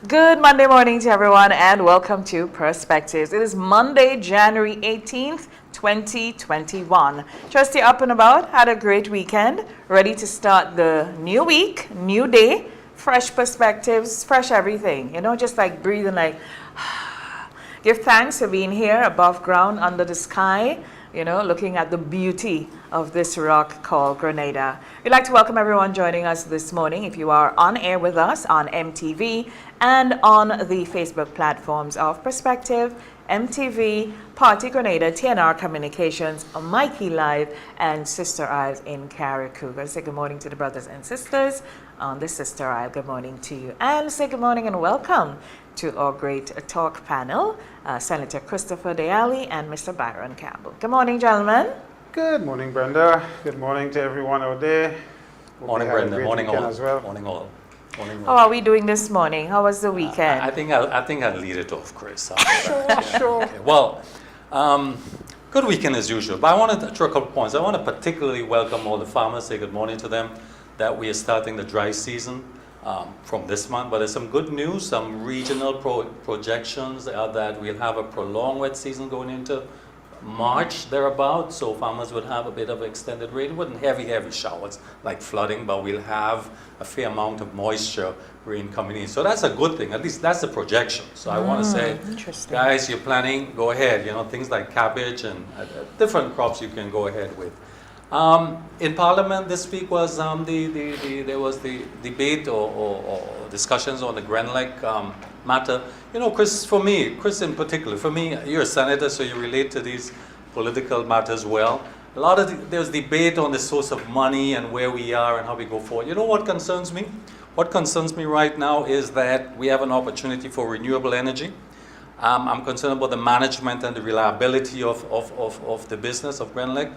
Good Monday morning to everyone and welcome to Perspectives. It is Monday, January 18th, 2021. Trust you're up and about, had a great weekend, ready to start the new week, new day, fresh perspectives, fresh everything. You know, just like breathing like, give thanks for being here above ground, under the sky, you know, looking at the beauty of this rock called Grenada. We'd like to welcome everyone joining us this morning. If you are on air with us on MTV and on the Facebook platforms of Perspective, MTV, Partygrenada, TNR Communications, Mikey Live, and Sister Isles in Cuba. Say good morning to the brothers and sisters on the Sister Isle. Good morning to you. And say good morning and welcome to our great talk panel, Senator Christopher Allie and Mr. Byron Campbell. Good morning, gentlemen. Good morning, Brenda. Good morning to everyone out there. Morning, Brenda. Morning all. As well. Morning all. Morning. How are we doing this morning? How was the weekend? I think I'll lead it off, Chris. Sure. Okay. Well, good weekend as usual. But I wanted to throw a couple points. I want to particularly welcome all the farmers. Say good morning to them. That we are starting the dry season from this month. But there's some good news. Some regional projections are that we'll have a prolonged wet season going into March thereabouts, so farmers would have a bit of extended rain. It wasn't heavy showers like flooding, but we'll have a fair amount of moisture rain coming in. So that's a good thing. At least that's the projection. So I want to say, guys, you're planning, go ahead. You know, things like cabbage and different crops you can go ahead with. In Parliament this week was there was the debate or discussions on the Grenada matter. You know, Chris in particular, for me, you're a senator, so you relate to these political matters well. There's debate on the source of money and where we are and how we go forward. You know what concerns me? What concerns me right now is that we have an opportunity for renewable energy. I'm concerned about the management and the reliability of the business of Grenada.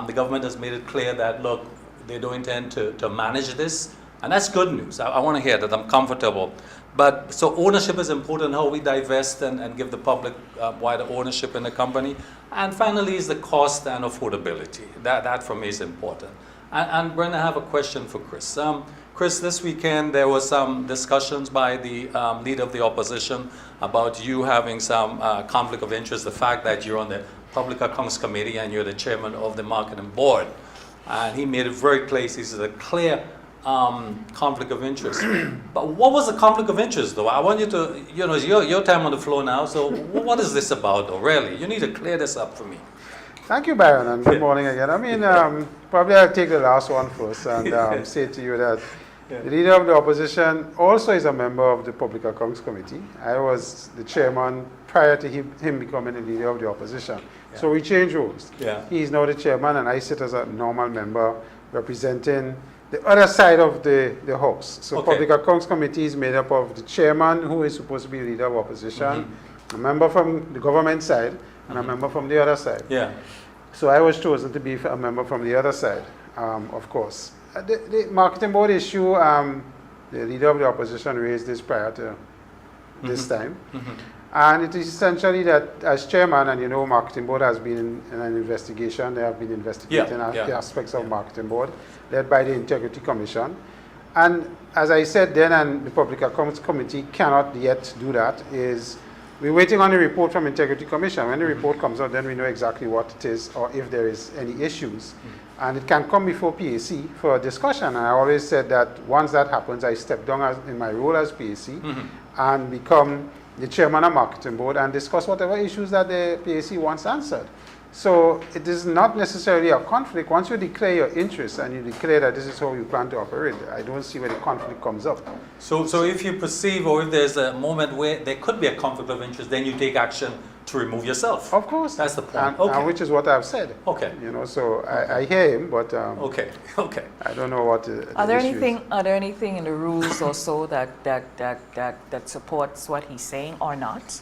The government has made it clear that, look, they don't intend to manage this, and that's good news. I want to hear that. I'm comfortable. But so ownership is important, how we divest and give the public wider ownership in the company. And finally is the cost and affordability. That for me is important. And Brenda, I have a question for Chris. Chris, this weekend there was some discussions by the leader of the opposition about you having some conflict of interest, the fact that you're on the Public Accounts Committee and you're the chairman of the Marketing Board. And he made it very clear, he says a clear conflict of interest. But what was the conflict of interest, though? I want you to, you know, it's your time on the floor now, so what is this about, though, really? You need to clear this up for me. Thank you, Byron, and good morning again. I mean, probably I'll take the last one first and say to you that the leader of the opposition also is a member of the Public Accounts Committee. I was the chairman prior to him becoming the leader of the opposition. Yeah. So we changed roles. Yeah. He is now the chairman, and I sit as a normal member representing the other side of the House. So Public Accounts Committee is made up of the chairman, who is supposed to be leader of opposition, a member from the government side, and a member from the other side. Yeah. So I was chosen to be a member from the other side, of course. The Marketing Board issue, the leader of the opposition raised this prior to this time. And it is essentially that as chairman, and you know, Marketing Board has been in an investigation. They have been investigating the aspects of Marketing Board, led by the Integrity Commission. And as I said then, and the Public Accounts Committee cannot yet do that, is we're waiting on the report from Integrity Commission. When the report comes out, then we know exactly what it is or if there is any issues. And it can come before PAC for a discussion. And I always said that once that happens, I step down in my role as PAC and become the chairman of Marketing Board and discuss whatever issues that the PAC wants answered. So it is not necessarily a conflict. Once you declare your interests and you declare that this is how you plan to operate, I don't see where the conflict comes up. So if you perceive, or if there's a moment where there could be a conflict of interest, then you take action to remove yourself. Of course. That's the point. And which is what I've said. Okay. You know, so I hear him, but okay. I don't know what Are there anything in the rules or so that supports what he's saying or not?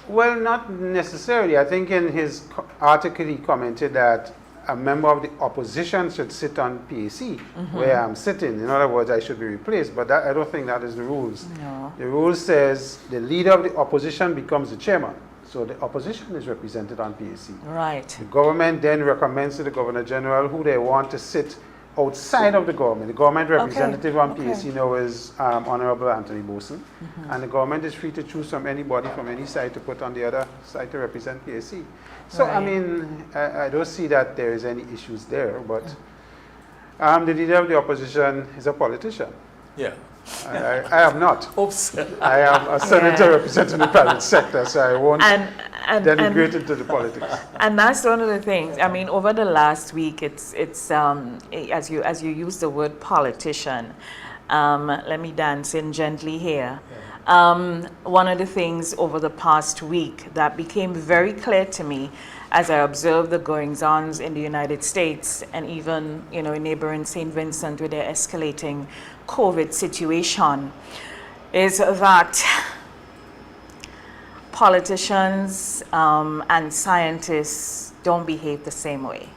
Well, not necessarily. I think in his article he commented that a member of the opposition should sit on PAC, where I'm sitting. In other words, I should be replaced. But I don't think that is the rules. No. The rule says the leader of the opposition becomes the chairman. So the opposition is represented on PAC. Right. The government then recommends to the Governor General who they want to sit outside of the government representative on Okay. PAC now is Honorable Anthony Boson, and the government is free to choose from anybody from any side to put on the other side to represent PAC. So, I Right. mean, I don't see that there is any issues there, but the leader of the opposition is a politician. Yeah. I am not. Oops. I am a senator Yeah. representing the private sector, so I won't And denigrate into the politics. And that's one of the things. I mean, over the last week, it's as you use the word politician. Let me dance in gently here. One of the things over the past week that became very clear to me as I observed the goings-ons in the United States and even, in neighboring St. Vincent with their escalating COVID situation is that politicians and scientists don't behave the same way.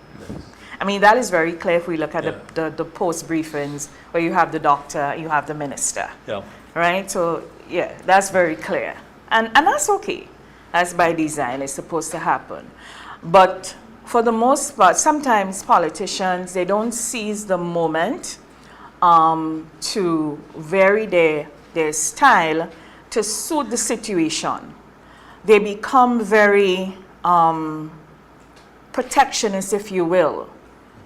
I mean, that is very clear if we look at the post briefings where you have the doctor, you have the minister. Yeah. Right? So, yeah, that's very clear. And that's okay. That's by design. It's supposed to happen. But for the most part, sometimes politicians, they don't seize the moment to vary their style to suit the situation. They become very protectionist, if you will.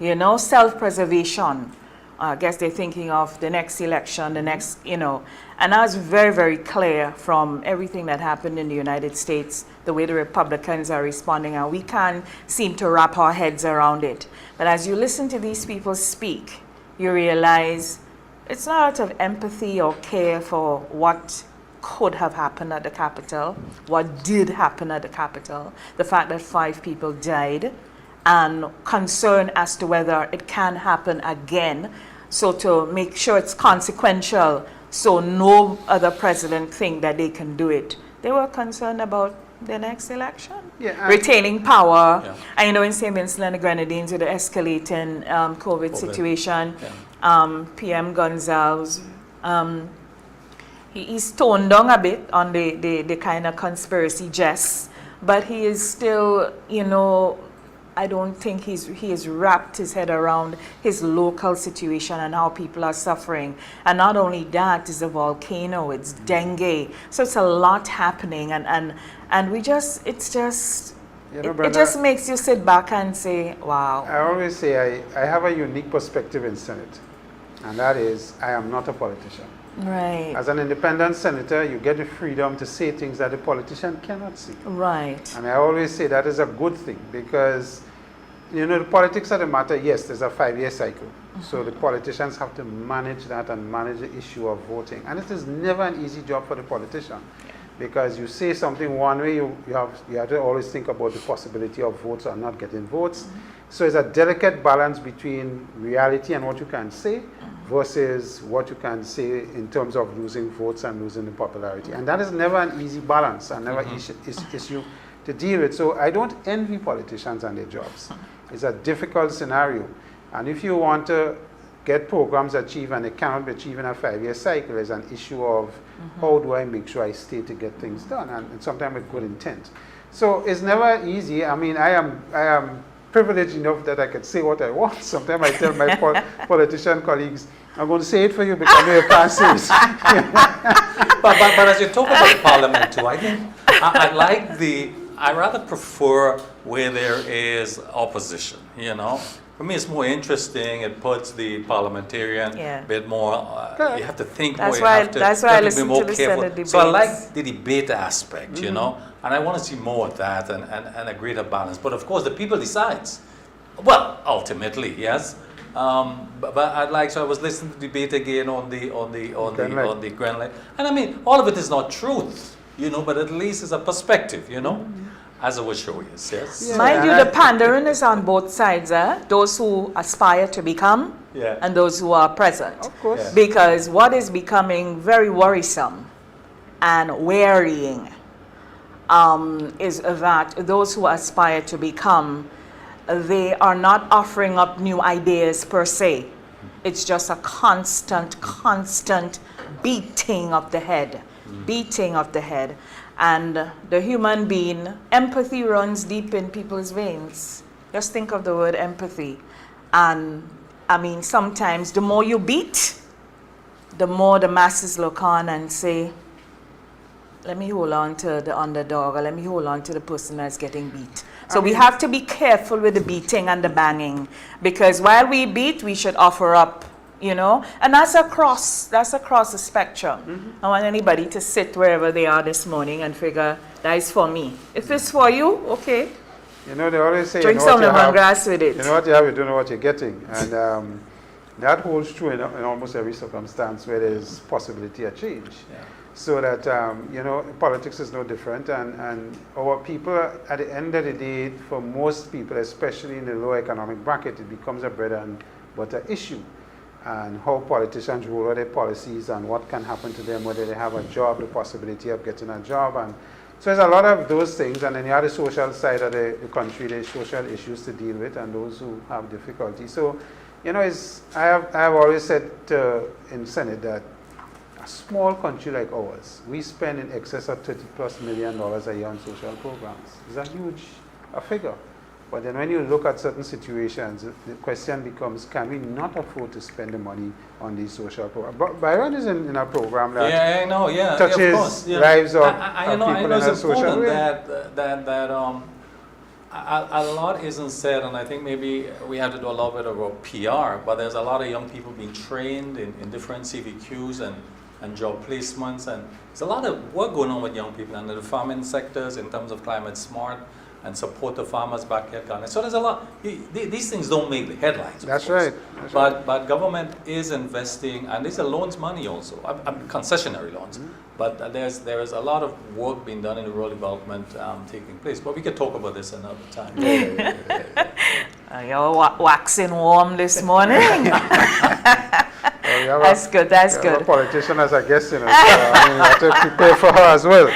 Self-preservation. I guess they're thinking of the next election, the next, and that's very, very clear from everything that happened in the United States, the way the Republicans are responding, and we can't seem to wrap our heads around it. But as you listen to these people speak, you realize it's not out of empathy or care for what could have happened at the Capitol, what did happen at the Capitol, the fact that 5 people died, and concern as to whether it can happen again, so to make sure it's consequential, so no other president think that they can do it. They were concerned about the next election, retaining power. Yeah. And in St. Vincent and the Grenadines with the escalating COVID situation, PM Gonzalez, he's toned down a bit on the kind of conspiracy jests, but he is still, I don't think he has wrapped his head around his local situation and how people are suffering. And not only that, it's a volcano, it's dengue. So it's a lot happening, and we just, it just makes you sit back and say, wow. I always say I have a unique perspective in Senate, and that is I am not a politician. Right. As an independent senator, you get the freedom to say things that a politician cannot say. Right. And I always say that is a good thing because, the politics of the matter, yes, there's a 5-year cycle. So the politicians have to manage that and manage the issue of voting. And it is never an easy job for the politician because you say something one way, you have to always think about the possibility of votes or not getting votes. So it's a delicate balance between reality and what you can say versus what you can say in terms of losing votes and losing the popularity. And that is never an easy balance and never issue to deal with. So I don't envy politicians and their jobs. It's a difficult scenario. And if you want to get programs achieved and they cannot be achieved in a 5-year cycle, it's an issue of how do I make sure I stay to get things done, and sometimes with good intent. So it's never easy. I mean, I am privileged enough that I can say what I want. Sometimes I tell my politician colleagues, I'm going to say it for you because I know you can't say it. But as you talk about Parliament too, I think I rather prefer where there is opposition, For me, it's more interesting. It puts the parliamentarian a bit more, you have to think more, that's why I be listen more to the careful. Senate debates. So I like the debate aspect, and I want to see more of that and a greater balance. But of course, the people decides. Well, ultimately, yes. But I was listening to the debate again on the Grenada, and I mean, all of it is not truth, but at least it's a perspective, as I was showing you, yes. Yeah. Mind you, the pandering is on both sides, those who aspire to become and those who are present. Of course. Yeah. Because what is becoming very worrisome and wearying is that those who aspire to become, they are not offering up new ideas per se. It's just a constant beating of the head. And the human being, empathy runs deep in people's veins. Just think of the word empathy. And I mean, sometimes the more you beat, the more the masses look on and say, let me hold on to the underdog, or let me hold on to the person that's getting beat. So we have to be careful with the beating and the banging, because while we beat, we should offer up, you know, and that's across the spectrum. I don't want anybody to sit wherever they are this morning and figure, that is for me. If it's for you, okay. You know, they always say, Drink you know some what you lemongrass with it. You know what you have, you don't know what you're getting. And that holds true in almost every circumstance where there's possibility of change. Yeah. So that, you know, politics is no different. And our people, at the end of the day, for most people, especially in the low economic bracket, it becomes a bread and butter issue. And how politicians roll out their policies and what can happen to them, whether they have a job, the possibility of getting a job. And so there's a lot of those things. And then you have the social side of the country, there's social issues to deal with and those who have difficulty. So, you know, I have always said in Senate that a small country like ours, we spend in excess of $30+ million a year on social programs. It's a huge figure. But then when you look at certain situations, the question becomes, can we not afford to spend the money on these social programs? But Byron is in a program that touches of course, lives of I know people in a it's social important way. that a lot isn't said, and I think maybe we have to do a little bit of a PR, but there's a lot of young people being trained in different CVQs and job placements, and there's a lot of work going on with young people and the farming sectors in terms of climate smart and support the farmers' backyard garden. So there's a lot. These things don't make the headlines. That's right. But government is investing, and these are loans money also, concessionary loans. But there is a lot of work being done in rural development taking place. But we could talk about this another time. You're waxing warm this morning. That's good. That's good. A politician as a guest, you know, so I mean, you have to prepare for her as well.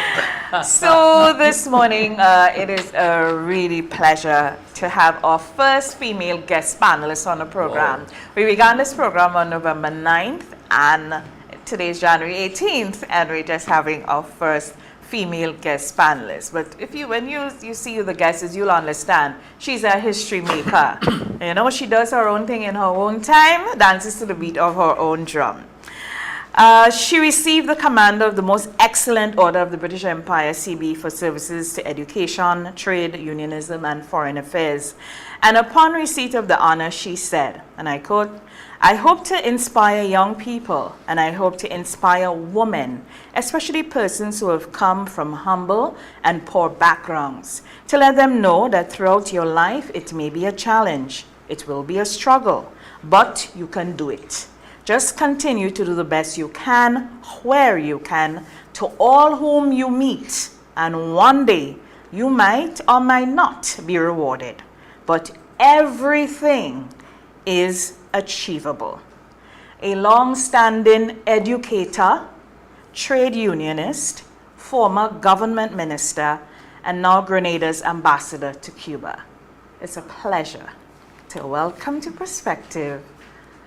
So this morning, it is a really pleasure to have our first female guest panelist on the program. Whoa. We began this program on November 9th, and today's January 18th, and we're just having our first female guest panelist. But when you see the guests, you'll understand she's a history maker. You know, she does her own thing in her own time, dances to the beat of her own drum. She received the command of the most excellent order of the British Empire, CB, for services to education, trade, unionism, and foreign affairs. And upon receipt of the honor, she said, and I quote, "I hope to inspire young people, and I hope to inspire women, especially persons who have come from humble and poor backgrounds, to let them know that throughout your life, it may be a challenge, it will be a struggle, but you can do it. Just continue to do the best you can, where you can, to all whom you meet, and one day you might or might not be rewarded. But everything is achievable." A long-standing educator, trade unionist, former government minister, and now Grenada's ambassador to Cuba. It's a pleasure to welcome to Perspective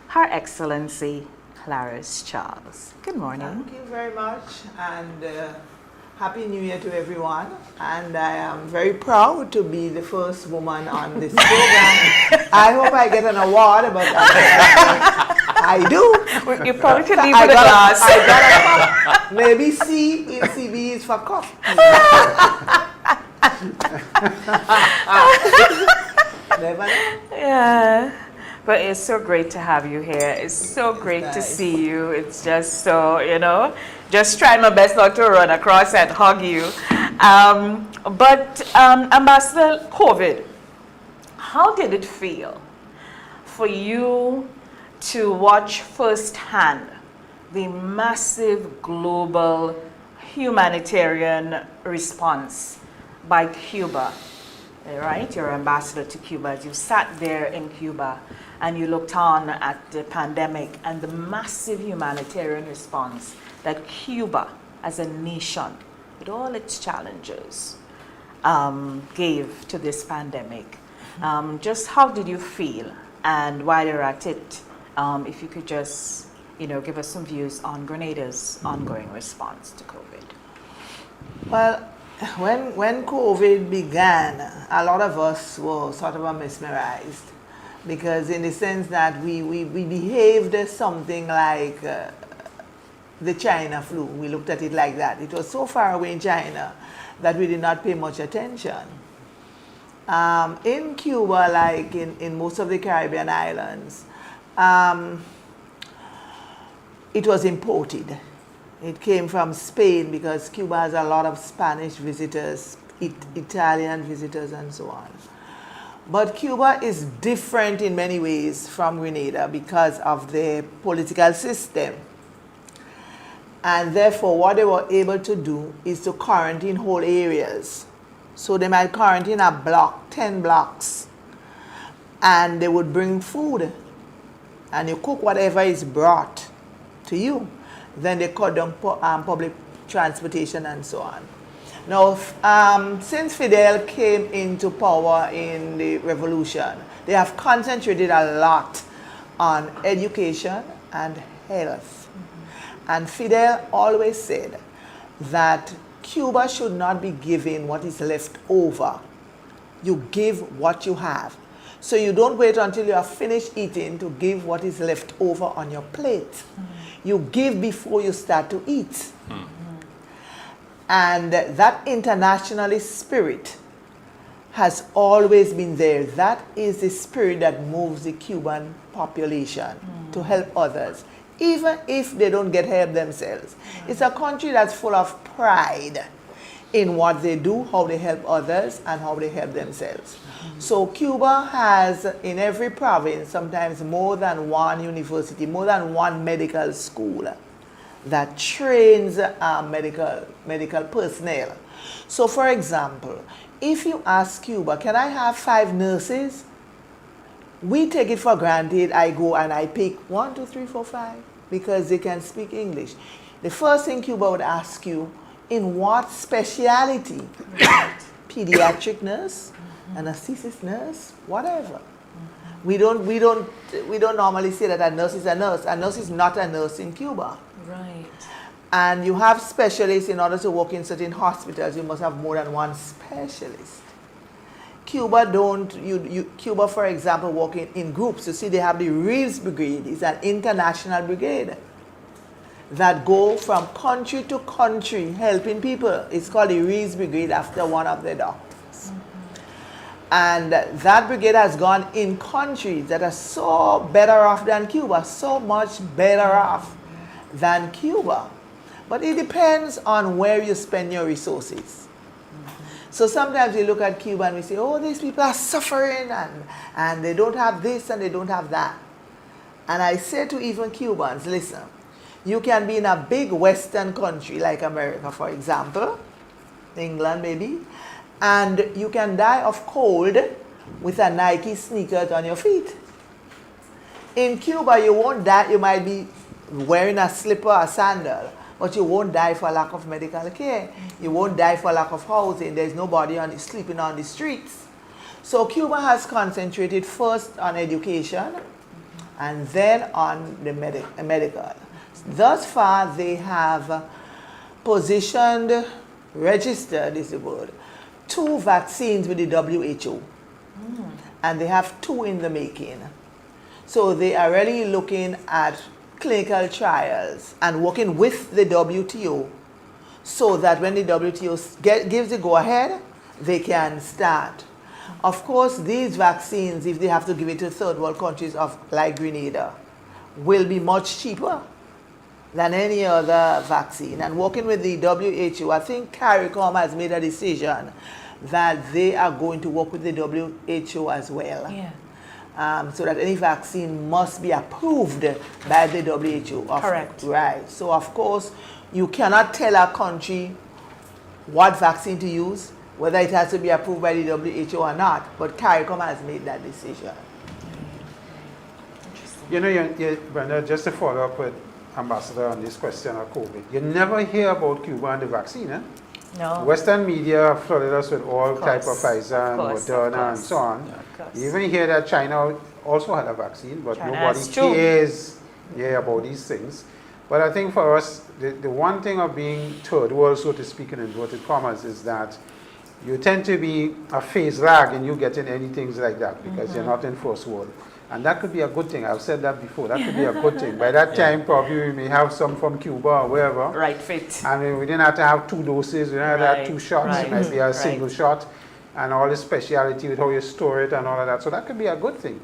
Her Excellency Claris Charles. Good morning. Thank you very much, and Happy New Year to everyone. And I am very proud to be the first woman on this program. I hope I get an award, but I do. You probably could leave with a glass. I got a cup. Maybe C in CB is for cup. Never know. Yeah. But it's so great to have you here. It's so great to see you. It's just so, you know, just trying my best not to run across and hug you. Ambassador, COVID, how did it feel for you to watch firsthand the massive global humanitarian response by Cuba? Right, you're ambassador to Cuba. As you sat there in Cuba and you looked on at the pandemic and the massive humanitarian response that Cuba as a nation, with all its challenges, gave to this pandemic. Just how did you feel? And while you're at it, if you could just, you know, give us some views on Grenada's ongoing response to COVID. Well, when COVID began, a lot of us were sort of mesmerized because in the sense that we behaved something like the China flu. We looked at it like that. It was so far away in China that we did not pay much attention. In Cuba, like in most of the Caribbean islands, it was imported. It came from Spain because Cuba has a lot of Spanish visitors, Italian visitors, and so on. But Cuba is different in many ways from Grenada because of the political system. And therefore, what they were able to do is to quarantine whole areas. So they might quarantine a block, 10 blocks, and they would bring food, and you cook whatever is brought to you. Then they cut down public transportation and so on. Now, since Fidel came into power in the revolution, they have concentrated a lot on education and health. And Fidel always said that Cuba should not be giving what is left over. You give what you have. So you don't wait until you are finished eating to give what is left over on your plate. You give before you start to eat. And that internationalist spirit has always been there. That is the spirit that moves the Cuban population to help others, even if they don't get help themselves. It's a country that's full of pride in what they do, how they help others, and how they help themselves. So Cuba has, in every province, sometimes more than one university, more than one medical school that trains medical personnel. So for example, if you ask Cuba, can I have 5 nurses? We take it for granted. I go and I pick 1, 2, 3, 4, 5 because they can speak English. The first thing Cuba would ask you, in what speciality? Pediatric nurse, anesthetist nurse, whatever. We don't normally say that a nurse is a nurse. A nurse is not a nurse in Cuba. Right. And you have specialists. In order to work in certain hospitals, you must have more than one specialist. Cuba Cuba, for example, work in groups. You see, they have the Reeves Brigade. It's an international brigade that go from country to country helping people. It's called the Reeves Brigade after one of the doctors. And that brigade has gone in countries that are so better off than Cuba, so much better off than Cuba. But it depends on where you spend your resources. So sometimes we look at Cuba and we say, oh, these people are suffering and they don't have this and they don't have that. And I say to even Cubans, listen, you can be in a big Western country like America, for example, England maybe, and you can die of cold with a Nike sneaker on your feet. In Cuba, you won't die. You might be wearing a slipper or sandal, but you won't die for lack of medical care. You won't die for lack of housing. There's nobody sleeping on the streets. So Cuba has concentrated first on education and then on the medical. Thus far, they have positioned, registered is the word, 2 vaccines with the WHO. And they have 2 in the making. So they are really looking at clinical trials and working with the WTO so that when the WTO gives the go-ahead, they can start. Of course, these vaccines, if they have to give it to third world countries like Grenada, will be much cheaper than any other vaccine. And working with the WHO, I think CARICOM has made a decision that they are going to work with the WHO as well. Yeah. So that any vaccine must be approved by the WHO. Correct. Right. So of course, you cannot tell a country what vaccine to use, whether it has to be approved by the WHO or not, but CARICOM has made that decision. You know, Brenda, just to follow up with Ambassador on this question of COVID, you never hear about Cuba and the vaccine, eh? No. Western media flooded us with all type of Pfizer and course, Moderna and so on. Yeah, You even hear that China also had a vaccine, but China nobody has 2. cares about these things. But I think for us, the one thing of being third world, so to speak, in inverted commas, is that you tend to be a phase lag in you getting anything like that because you're not in first world. And that could be a good thing. I've said that before. That could be a good thing. By that time, probably we may have some from Cuba or wherever. Right fit. And we didn't have to have 2 doses. We didn't have to have 2 shots. It might be a single shot. And all the speciality with how you store it and all of that. So that could be a good thing.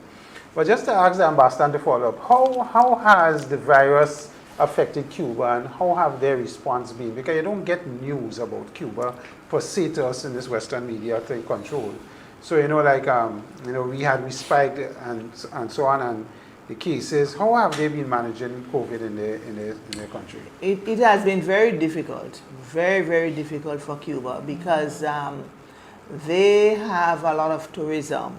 But just to ask the ambassador to follow up, how has the virus affected Cuba and how have their response been? Because you don't get news about Cuba per se to us in this Western media to control. So, we had spiked and so on, and the cases. How have they been managing COVID in their country? It has been very difficult, very, very difficult for Cuba because they have a lot of tourism.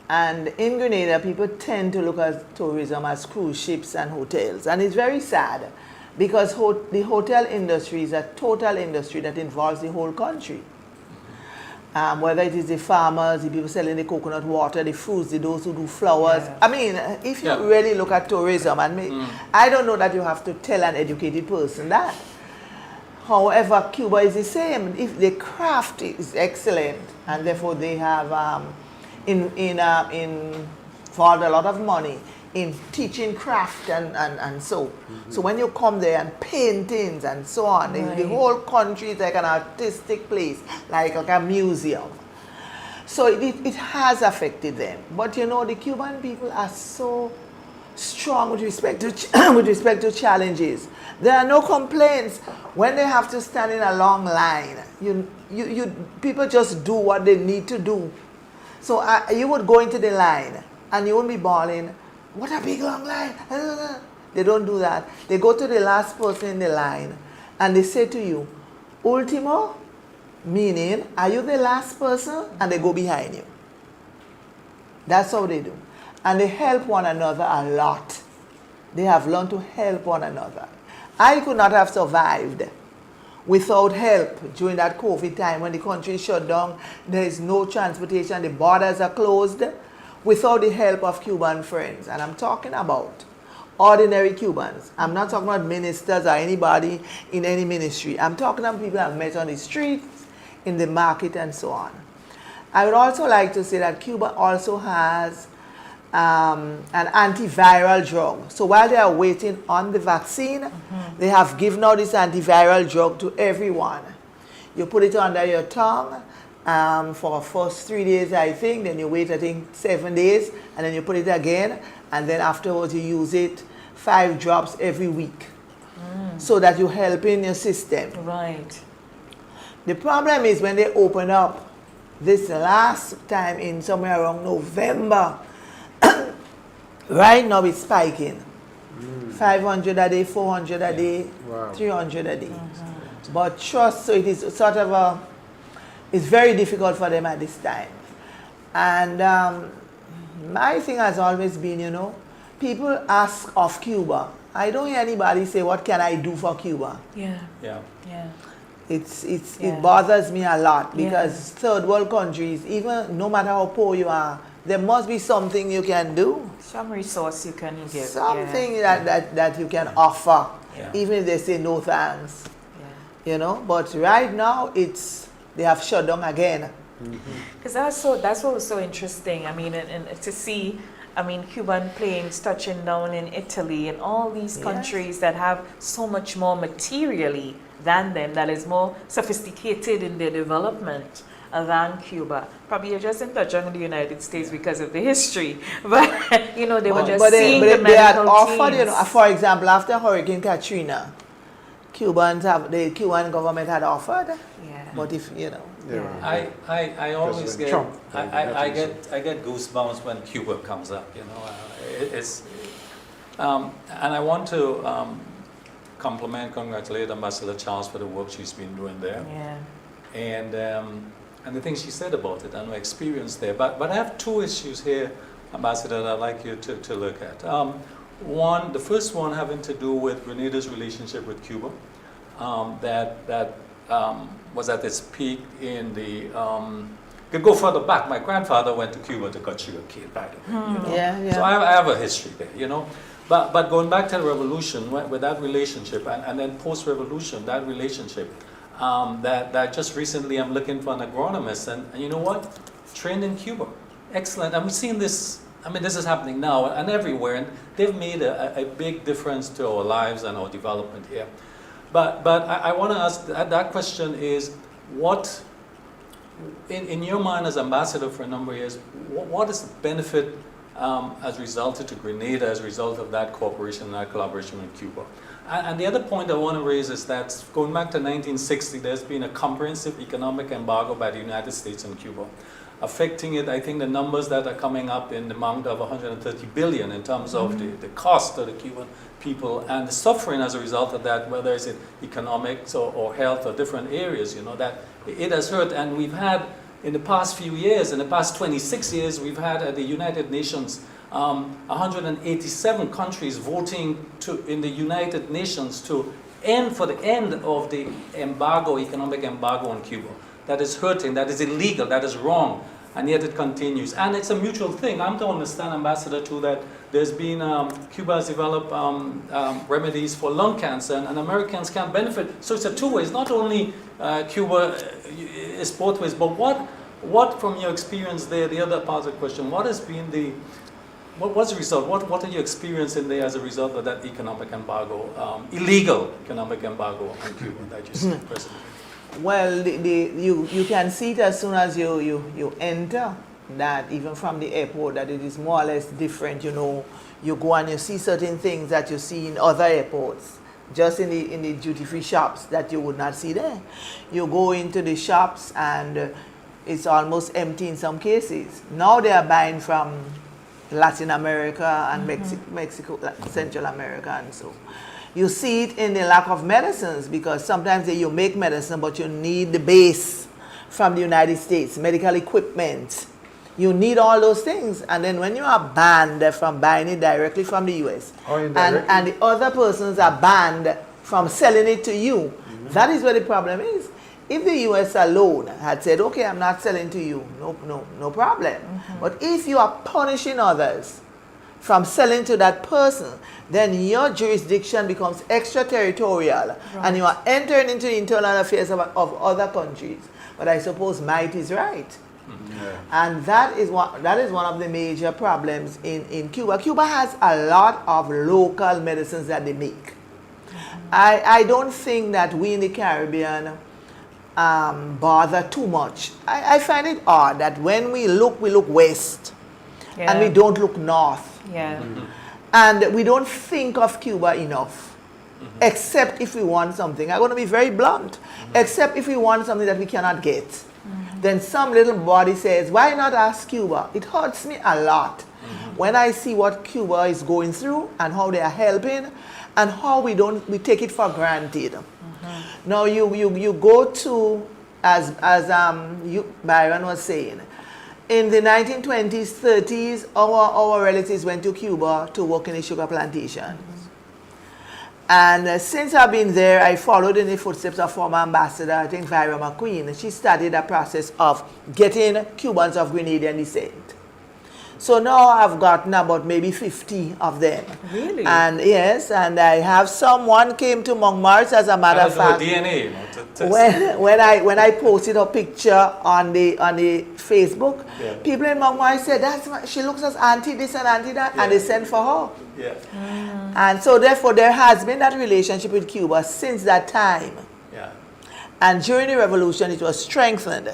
And in Grenada, people tend to look at tourism as cruise ships and hotels. And it's very sad because the hotel industry is a total industry that involves the whole country. Whether it is the farmers, the people selling the coconut water, the fruits, those who do flowers. Yeah. I mean, if you really look at tourism, I don't know that you have to tell an educated person that. However, Cuba is the same. If the craft is excellent, and therefore they have involved a lot of money in teaching craft and so. So when you come there and paintings and so on, the whole country is like an artistic place, like a museum. So it has affected them. But the Cuban people are so strong with respect to challenges. There are no complaints when they have to stand in a long line. People just do what they need to do. So you would go into the line and you won't be bawling, what a big long line. They don't do that. They go to the last person in the line and they say to you, Ultimo, meaning, are you the last person? And they go behind you. That's how they do. And they help one another a lot. They have learned to help one another. I could not have survived without help during that COVID time when the country is shut down. There is no transportation. The borders are closed. Without the help of Cuban friends. And I'm talking about ordinary Cubans. I'm not talking about ministers or anybody in any ministry. I'm talking about people I've met on the streets, in the market, and so on. I would also like to say that Cuba also has an antiviral drug. So while they are waiting on the vaccine, they have given out this antiviral drug to everyone. You put it under your tongue for the first 3 days, I think. Then you wait, I think, 7 days, and then you put it again, and then afterwards you use it 5 drops every week, so that you help in your system. Right. The problem is when they open up this last time in somewhere around November, right now it's spiking. 500 a day, 400 a day, 300 a day. But trust, so it is sort of it's very difficult for them at this time. And my thing has always been, people ask of Cuba. I don't hear anybody say, what can I do for Cuba? Yeah. It bothers me a lot because third world countries, even no matter how poor you are, there must be something you can do. Some resource you can give. Something that you can offer, even if they say no thanks. But right now they have shut down again. Because that's what was so interesting. I mean, and to see, Cuban planes touching down in Italy and all these countries that have so much more materially than them, that is more sophisticated in their development than Cuba. Probably you're just in touch on the United States because of the history, but they were just seeing the medical they had offered, teams. For example, after Hurricane Katrina, the Cuban government had offered. But if I always get I get goosebumps when Cuba comes up. It's and I want to congratulate Ambassador Charles for the work she's been doing there. And the things she said about it and her experience there. But I have 2 issues here, Ambassador, that I'd like you to look at. The first one having to do with Grenada's relationship with Cuba. That was at its peak in the, could go further back. My grandfather went to Cuba to cut sugar cane, by the way. So I have a history there, But going back to the revolution, with that relationship, and then post-revolution, that relationship, that just recently I'm looking for an agronomist, and you know what? Trained in Cuba. Excellent. And we've seen this I mean, this is happening now and everywhere, and they've made a big difference to our lives and our development here. But I want to ask, that question is, what, in your mind as ambassador for a number of years, what is the benefit as resulted to Grenada as a result of that cooperation and that collaboration with Cuba? And the other point I want to raise is that going back to 1960, there's been a comprehensive economic embargo by the United States and Cuba, affecting it. I think the numbers that are coming up in the amount of 130 billion in terms of the cost to the Cuban people and the suffering as a result of that, whether it's in economics or health or different areas, you know, that it has hurt. And we've had, in the past few years, in the past 26 years, we've had at the United Nations 187 countries voting in the United Nations to for the end of the embargo, economic embargo on Cuba. That is hurting, that is illegal, that is wrong, and yet it continues. And it's a mutual thing. I'm to understand, Ambassador, too, that there's been, Cuba has developed remedies for lung cancer, and Americans can benefit. So it's a two-way. It's not only Cuba, it's both ways. But what from your experience there, the other part of the question, what has been what's the result? What are you experiencing there as a result of that economic embargo, illegal economic embargo on Cuba that you said, President? Well, you can see it as soon as you enter, that even from the airport, that it is more or less different. You know, you go and you see certain things that you see in other airports, just in the duty-free shops that you would not see there. You go into the shops and it's almost empty in some cases. Now they are buying from Latin America and Mexico, Central America and so. You see it in the lack of medicines, because sometimes you make medicine, but you need the base from the United States, medical equipment. You need all those things. And then when you are banned from buying it directly from the US, and the other persons are banned from selling it to you, that is where the problem is. If the US alone had said, okay, I'm not selling to you, no problem. But if you are punishing others from selling to that person, then your jurisdiction becomes extraterritorial, and you are entering into the internal affairs of other countries. But I suppose might is right. And that is one of the major problems in Cuba. Cuba has a lot of local medicines that they make. I don't think that we in the Caribbean bother too much. I find it odd that when we look west, and we don't look north. And we don't think of Cuba enough, except if we want something. I'm going to be very blunt. Except if we want something that we cannot get. Then some little body says, why not ask Cuba? It hurts me a lot when I see what Cuba is going through and how they are helping and how we take it for granted. Now you go to, as Byron was saying, in the 1920s, 30s, our relatives went to Cuba to work in the sugar plantations. And since I've been there, I followed in the footsteps of former ambassador, I think Vyra McQueen. She started a process of getting Cubans of Grenadian descent. So now I've gotten about maybe 50 of them. Really? And yes, and I have someone came to Montmartre, as a matter of fact. DNA, when I posted a picture on the Facebook, people in Montmartre said, she looks as auntie this and auntie that, and they sent for her. And so therefore there has been that relationship with Cuba since that time. And during the revolution it was strengthened.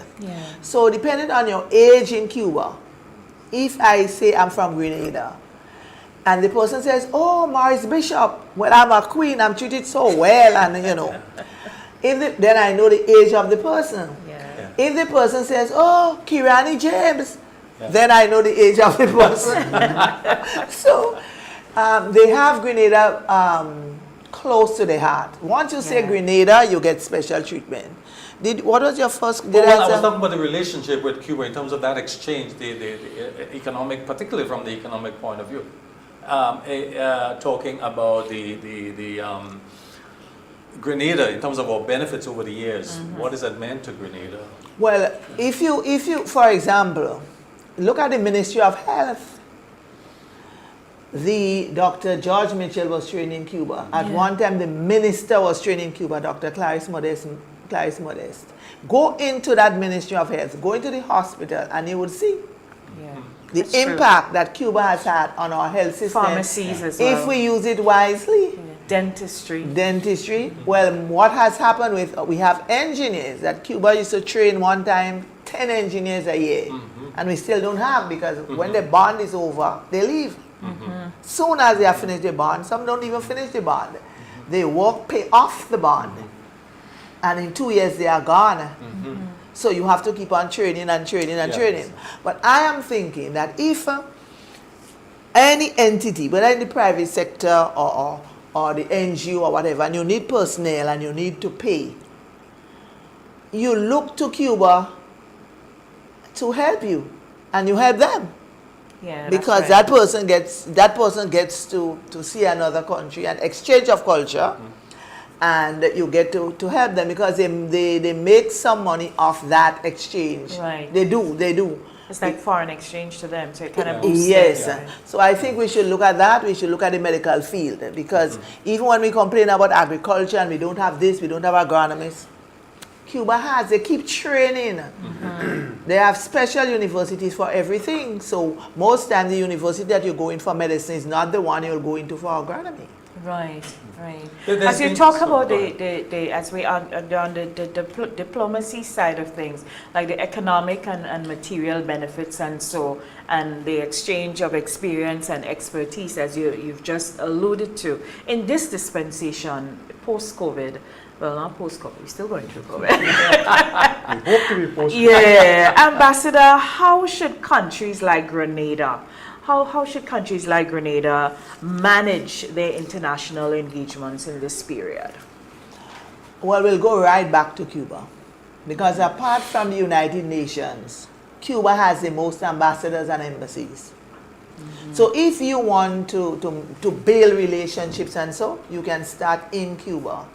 So depending on your age in Cuba, if I say I'm from Grenada, and the person says, oh, Morris Bishop, well, I'm a queen, I'm treated so well, and you know, then I know the age of the person. If the person says, oh, Kirani James, then I know the age of the person. So they have Grenada close to the heart. Once you say Grenada, you get special treatment. What was your first? I was talking about the relationship with Cuba in terms of that exchange, the economic, particularly from the economic point of view. Talking about the Grenada in terms of our benefits over the years. What has that meant to Grenada? Well, if you, for example, look at the Ministry of Health. The Dr. George Mitchell was trained in Cuba. At one time, the minister was trained in Cuba, Dr. Claris Modeste. Go into that Ministry of Health, go into the hospital, and you will see. the That's true. impact that Cuba has had on our health system. Pharmacies as well. If we use it wisely. Yeah. Dentistry. Well, what has happened we have engineers that Cuba used to train one time 10 engineers a year, and we still don't have, because when the bond is over, they leave. Soon as they have finished the bond, some don't even finish the bond. They pay off the bond, and in 2 years they are gone. So you have to keep on training and training and training. But I am thinking that if any entity, whether in the private sector or the NGO or whatever, and you need personnel and you need to pay, you look to Cuba to help you, and you help them. Yeah, Because that's that person gets to see another country, an exchange of culture, and you get to help them, because they make some money off that exchange. Right. They do. It's like foreign exchange to them, so it kind of boosts Yes. them, right? So I think we should look at that. We should look at the medical field, because even when we complain about agriculture and we don't have this, we don't have agronomists, Cuba has. They keep training. They have special universities for everything. So most times the university that you go in for medicine is not the one you'll go into for agronomy. Right, right. There's As you been talk some- about go ahead. as we are on the diplomacy side of things, like the economic and material benefits and the exchange of experience and expertise, as you've just alluded to, in this dispensation, post-COVID, well, not post-COVID, we're still going through COVID. We hope to be post. Yeah, Ambassador, how should countries like Grenada, how should countries like Grenada manage their international engagements in this period? Well, we'll go right back to Cuba, because apart from the United Nations, Cuba has the most ambassadors and embassies. So if you want to build relationships and so, you can start in Cuba.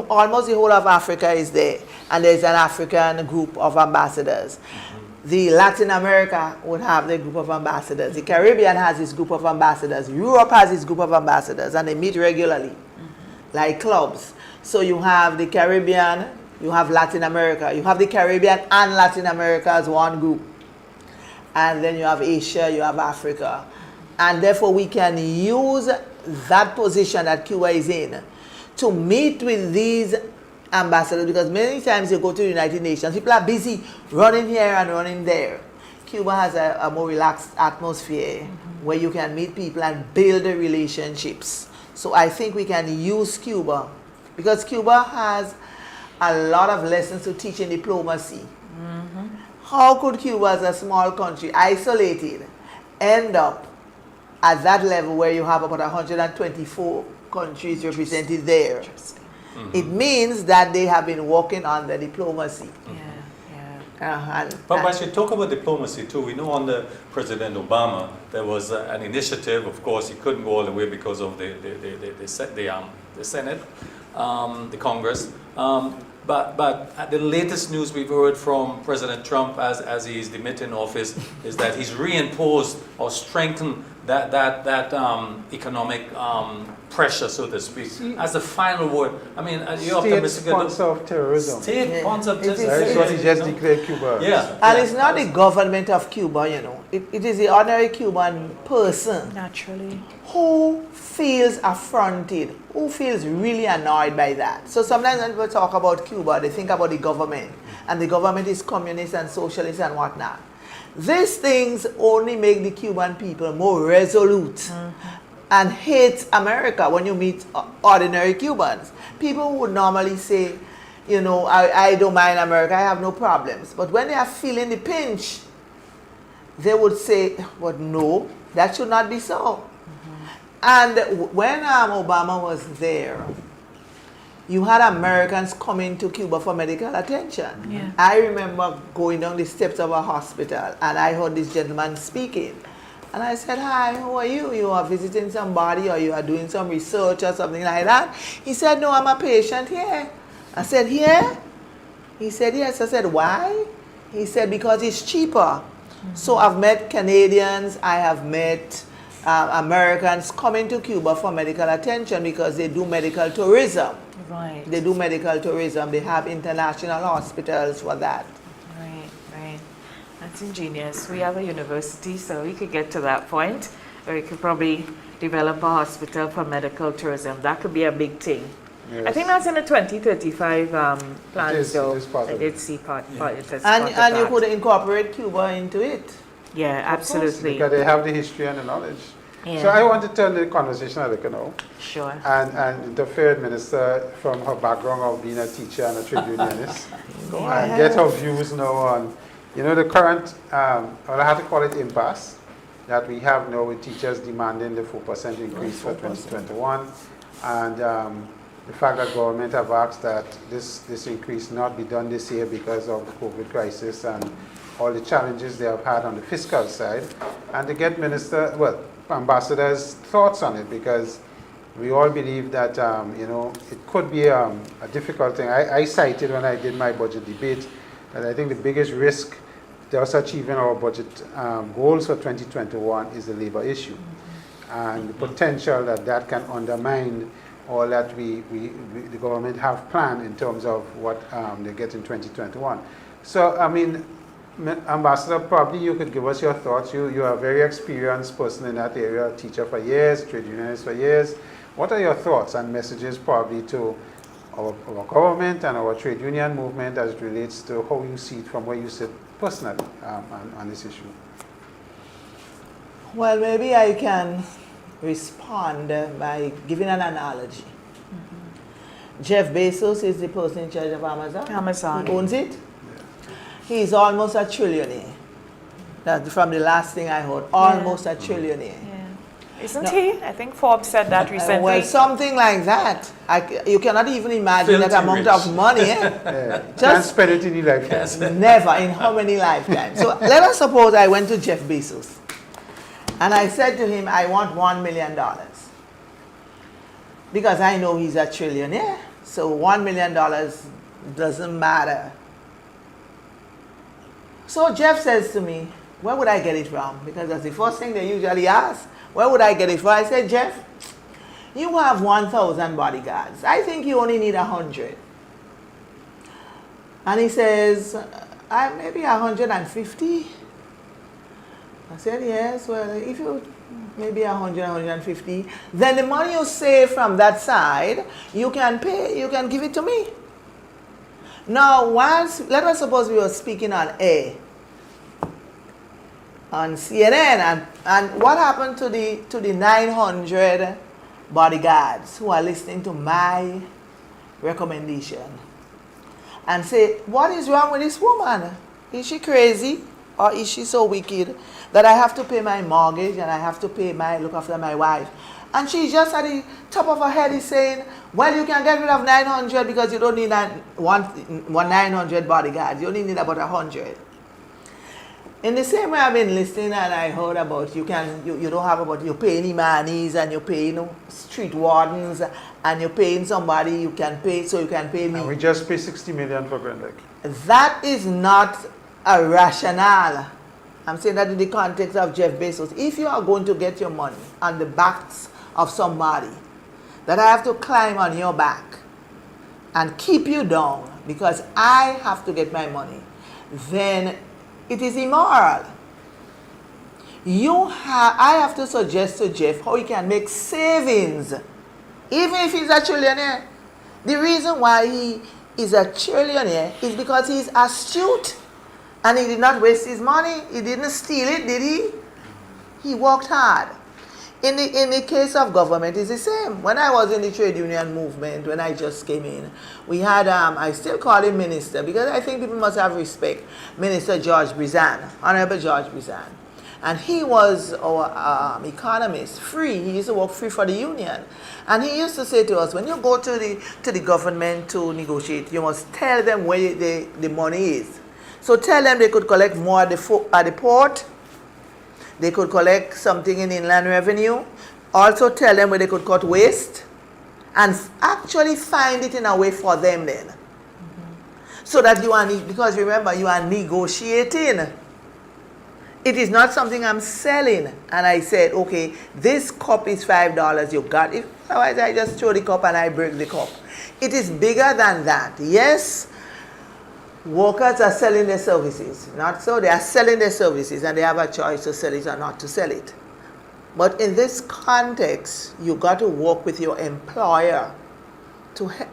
Almost the whole of Africa is there, and there's an African group of ambassadors. The Latin America would have the group of ambassadors. The Caribbean has its group of ambassadors. Europe has its group of ambassadors, and they meet regularly, like clubs. So you have the Caribbean, you have Latin America. You have the Caribbean and Latin America as one group. And then you have Asia, you have Africa. And therefore we can use that position that Cuba is in to meet with these ambassadors, because many times you go to the United Nations, people are busy running here and running there. Cuba has a more relaxed atmosphere where you can meet people and build the relationships. So I think we can use Cuba, because Cuba has a lot of lessons to teach in diplomacy. How could Cuba, as a small country, isolated, end up at that level where you have about 124 countries represented there? It means that they have been working on the diplomacy. But you talk about diplomacy too. We know under President Obama there was an initiative. Of course, he couldn't go all the way because of the Senate, the Congress. But at the latest news we've heard from President Trump as he is demitting office is that he's reimposed or strengthened that economic pressure, so to speak, as the final word. I mean, you're optimistic. State sponsor of terrorism. State sponsor of terrorism. That is what he just declared Cuba. Yeah. And it's not the government of Cuba, you know. It is the ordinary Cuban person Naturally. who feels affronted, who feels really annoyed by that. So sometimes when people talk about Cuba, they think about the government, and the government is communist and socialist and whatnot. These things only make the Cuban people more resolute and hate America. When you meet ordinary Cubans, people would normally say, you know, I don't mind America, I have no problems. But when they are feeling the pinch, they would say, but no, that should not be so. And when Obama was there, you had Americans coming to Cuba for medical attention. Yeah. I remember going down the steps of a hospital, and I heard this gentleman speaking. And I said, hi, who are you? You are visiting somebody, or you are doing some research or something like that? He said, no, I'm a patient here. I said, here? He said, yes. I said, why? He said, because it's cheaper. So I've met Canadians, I have met Americans coming to Cuba for medical attention because they do medical tourism. Right. They do medical tourism. They have international hospitals for that. Right. It's ingenious. We have a university, so we could get to that point, or we could probably develop a hospital for medical tourism. That could be a big thing. Yes. I think that's in the 2035 plan, It is so part I of did it. see part it as And, part of and you that. could incorporate Cuba into it. Yeah, absolutely. Because they have the history and the knowledge. Yeah. So I want to turn the conversation a little now Sure. and the third minister from her background of being a teacher and a trade unionist Yeah. and get her views now on, the current, well, I have to call it impasse that we have now with teachers demanding the 4% increase for 2021 and the fact that government have asked that this increase not be done this year because of the COVID crisis and all the challenges they have had on the fiscal side, and to get ambassadors' thoughts on it, because we all believe that it could be a difficult thing. I cited when I did my budget debate that I think the biggest risk to us achieving our budget goals for 2021 is the labor issue, and the potential that can undermine all that the government have planned in terms of what they get in 2021. So, I mean, Ambassador, probably you could give us your thoughts. You are a very experienced person in that area, a teacher for years, trade unionist for years. What are your thoughts and messages probably to our government and our trade union movement as it relates to how you see it from where you sit personally on this issue? Well, maybe I can respond by giving an analogy. Jeff Bezos is the person in charge of Amazon. Amazon. He owns it. He's almost a trillionaire. That's from the last thing I heard. Almost a trillionaire. Yeah. Isn't he? I think Forbes said that recently. Well, something like that. You cannot even imagine that Filthy amount rich. of money. Can't spend it in your lifetime. Never in how many lifetimes. So let us suppose I went to Jeff Bezos and I said to him, I want $1 million. Because I know he's a trillionaire. So $1 million doesn't matter. So Jeff says to me, where would I get it from? Because that's the first thing they usually ask. Where would I get it from? I said, Jeff, you have 1,000 bodyguards. I think you only need 100. And he says, maybe 150. I said, yes, well, if you, maybe 100, 150, then the money you save from that side, you can pay, you can give it to me. Now, let us suppose we were speaking on air, on CNN, and what happened to the 900 bodyguards who are listening to my recommendation and say, what is wrong with this woman? Is she crazy, or is she so wicked that I have to pay my mortgage and I have to look after my wife? And she just at the top of her head is saying, well, you can get rid of 900 because you don't need 900 bodyguards. You only need about 100. In the same way I've been listening and I heard about you don't have about, you're paying imanis and you're paying street wardens and you're paying somebody you can pay, so you can pay me. And we just pay 60 million for Grenada. That is not a rationale. I'm saying that in the context of Jeff Bezos. If you are going to get your money on the backs of somebody, that I have to climb on your back and keep you down because I have to get my money, then it is immoral. I have to suggest to Jeff how he can make savings, even if he's a trillionaire. The reason why he is a trillionaire is because he's astute and he did not waste his money. He didn't steal it, did he? He worked hard. In the case of government, it's the same. When I was in the trade union movement, when I just came in, we had, I still call him minister because I think people must have respect, Minister George Brizan, Honorable George Brizan. And he was our economist, free. He used to work free for the union. And he used to say to us, when you go to the government to negotiate, you must tell them where the money is. So tell them they could collect more at the port. They could collect something in inland revenue. Also tell them where they could cut waste. And actually find it in a way for them then. So that because remember, you are negotiating. It is not something I'm selling. And I said, okay, this cup is $5, you got it. Otherwise, I just throw the cup and I break the cup. It is bigger than that. Yes, workers are selling their services. Not so, they are selling their services and they have a choice to sell it or not to sell it. But in this context, you got to work with your employer.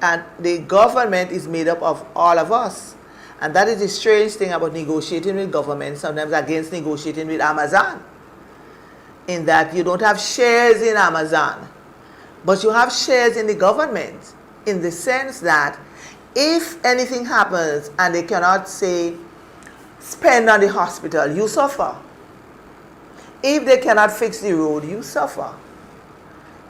And the government is made up of all of us. And that is the strange thing about negotiating with government, sometimes against negotiating with Amazon. In that you don't have shares in Amazon, but you have shares in the government, in the sense that if anything happens and they cannot say, spend on the hospital, you suffer. If they cannot fix the road, you suffer.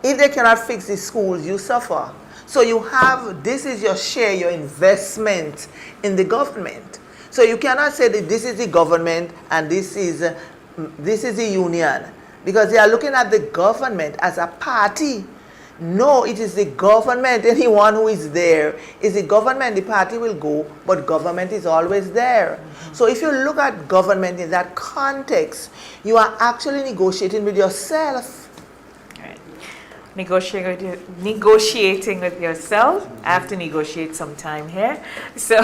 If they cannot fix the schools, you suffer. So you have, this is your share, your investment in the government. So you cannot say that this is the government and this is the union, because they are looking at the government as a party. No, it is the government. Anyone who is there is the government. The party will go, but government is always there. So if you look at government in that context, you are actually negotiating with yourself. Negotiating with yourself. I have to negotiate some time here. So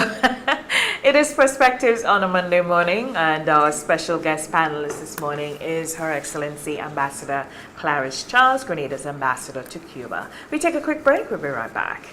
it is Perspectives on a Monday morning, and our special guest panelist this morning is Her Excellency Ambassador Claris Charles, Grenada's ambassador to Cuba. We take a quick break. We'll be right back.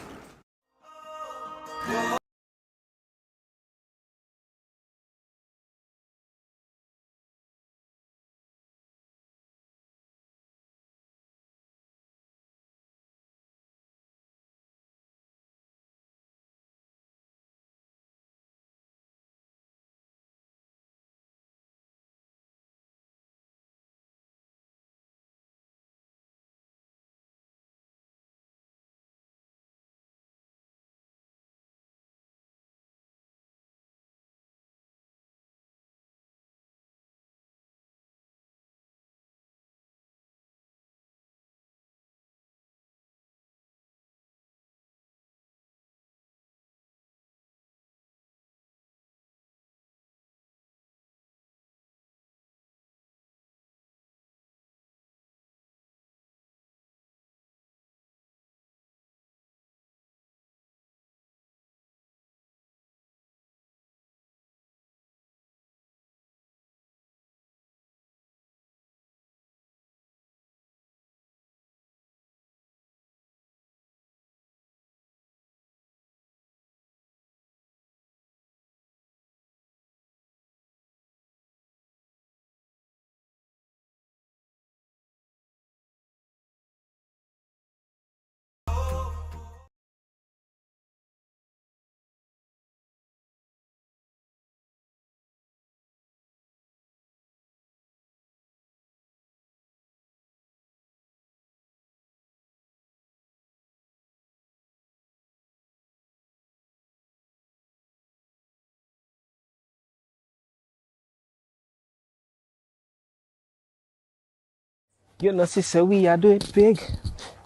You know, sister, we are doing big.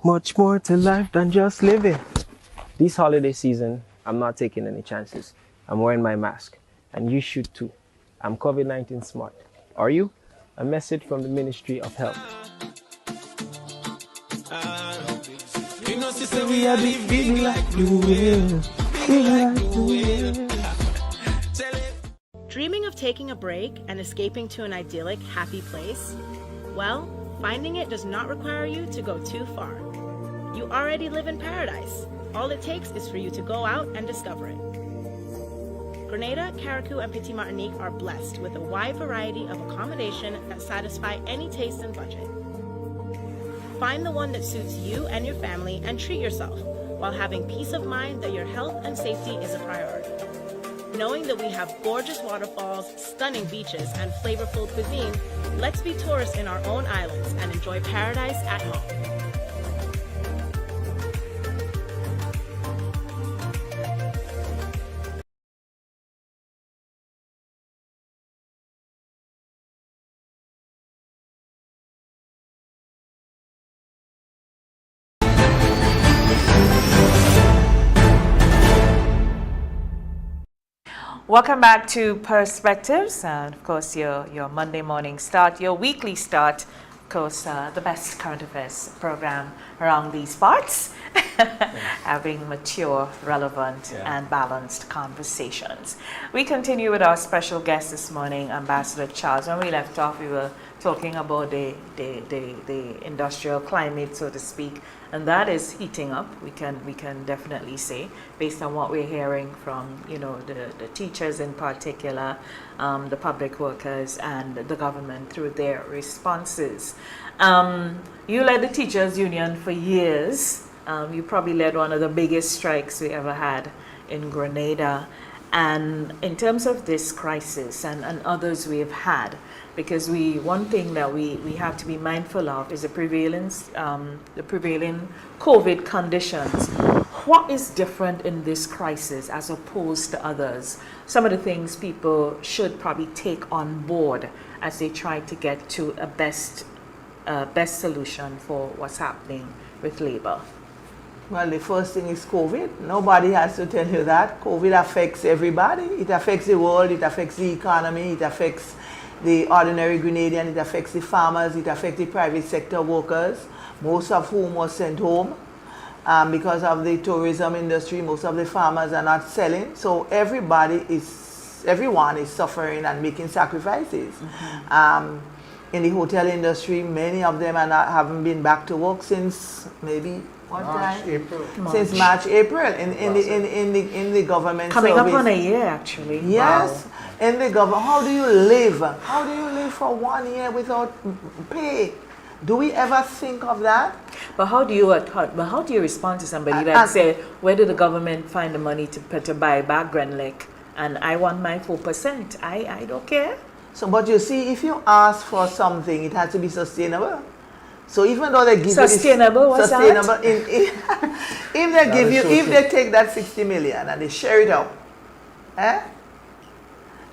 Much more to life than just living. This holiday season, I'm not taking any chances. I'm wearing my mask. And you should too. I'm COVID-19 smart. Are you? A message from the Ministry of Health. You know, sister, we are doing big like the wind. Big like the wind. Dreaming of taking a break and escaping to an idyllic, happy place? Well, finding it does not require you to go too far. You already live in paradise. All it takes is for you to go out and discover it. Grenada, Carriacou, and Petite Martinique are blessed with a wide variety of accommodation that satisfy any taste and budget. Find the one that suits you and your family and treat yourself while having peace of mind that your health and safety is a priority. Knowing that we have gorgeous waterfalls, stunning beaches, and flavorful cuisine, let's be tourists in our own islands and enjoy paradise at home. Welcome back to Perspectives, and of course your Monday morning start, your weekly start, of course the best current affairs program around these parts. having mature, relevant, Yeah. and balanced conversations. We continue with our special guest this morning, Ambassador Charles. When we left off, we were talking about the industrial climate, so to speak, and that is heating up. We can definitely say, based on what we're hearing from the teachers in particular, the public workers, and the government through their responses. You led the teachers union for years. You probably led one of the biggest strikes we ever had in Grenada. And in terms of this crisis and others we have had, because one thing that we have to be mindful of is the prevailing COVID conditions. What is different in this crisis as opposed to others? Some of the things people should probably take on board as they try to get to a best solution for what's happening with labor. Well, the first thing is COVID. Nobody has to tell you that. COVID affects everybody. It affects the world, it affects the economy, it affects the ordinary Grenadian, it affects the farmers, it affects the private sector workers, most of whom were sent home because of the tourism industry. Most of the farmers are not selling. So everyone is suffering and making sacrifices. In the hotel industry, many of them haven't been back to work since maybe April. Since March, April in the government Coming service. up on a year, actually. Yes, Wow. in the government. How do you live? How do you live for 1 year without pay? Do we ever think of that? But how do you respond to somebody that said, where did the government find the money to buy back Grenlick? And I want my 4%. I don't care. So, but you see, if you ask for something, it has to be sustainable. So even though they give sustainable, you sustainable, if they take that 60 million and they share it out,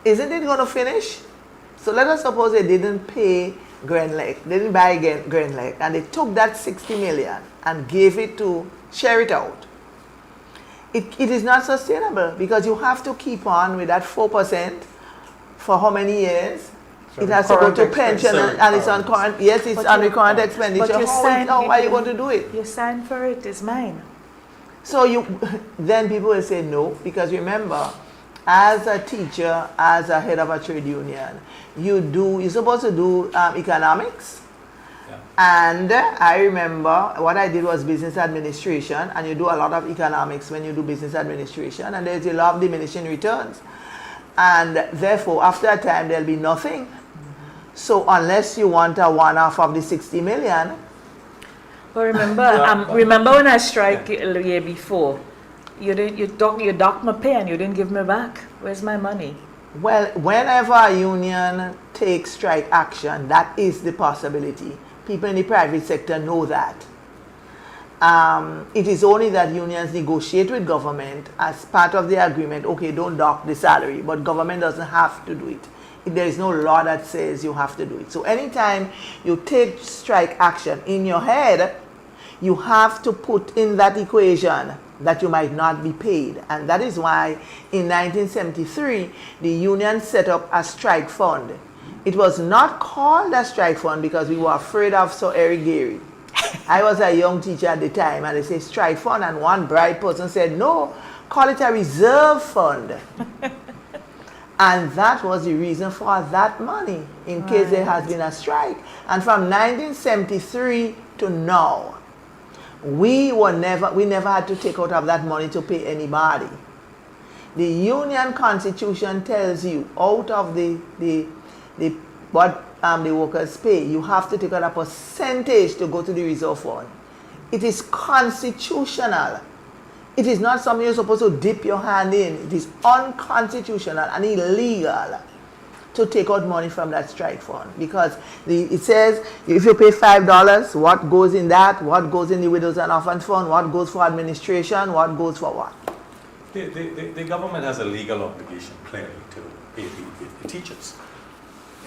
isn't it going to finish? So let us suppose they didn't pay Grenlick, they didn't buy Grenlick, and they took that 60 million and gave it to share it out. It is not sustainable because you have to keep on with that 4% for how many years? So it has to go to pension and it's on current. Yes, it's on recurrent expenditure. How are you going to do it? You signed for it. It's mine. So then people will say no, because remember, as a teacher, as a head of a trade union, you're supposed to do economics. Yeah. And I remember what I did was business administration, and you do a lot of economics when you do business administration, and there's a lot of diminishing returns. And therefore, after a time, there'll be nothing. So unless you want a one-off of the 60 million. But remember when I strike the year before, you docked my pay and you didn't give me back. Where's my money? Well, whenever a union takes strike action, that is the possibility. People in the private sector know that. It is only that unions negotiate with government as part of the agreement, okay, don't dock the salary, but government doesn't have to do it. There is no law that says you have to do it. So anytime you take strike action in your head, you have to put in that equation that you might not be paid. And that is why in 1973, the union set up a strike fund. It was not called a strike fund because we were afraid of Sir Eric Gary. I was a young teacher at the time, and they said strike fund, and one bright person said, no, call it a reserve fund. And that was the reason for that money, in case there has been a strike. And from 1973 to now, we never had to take out of that money to pay anybody. The union constitution tells you out of what the workers pay, you have to take out a percentage to go to the reserve fund. It is constitutional. It is not something you're supposed to dip your hand in. It is unconstitutional and illegal to take out money from that strike fund, because it says if you pay $5, what goes in that, what goes in the widows and orphans fund, what goes for administration, what goes for what. The government has a legal obligation, clearly, to pay the teachers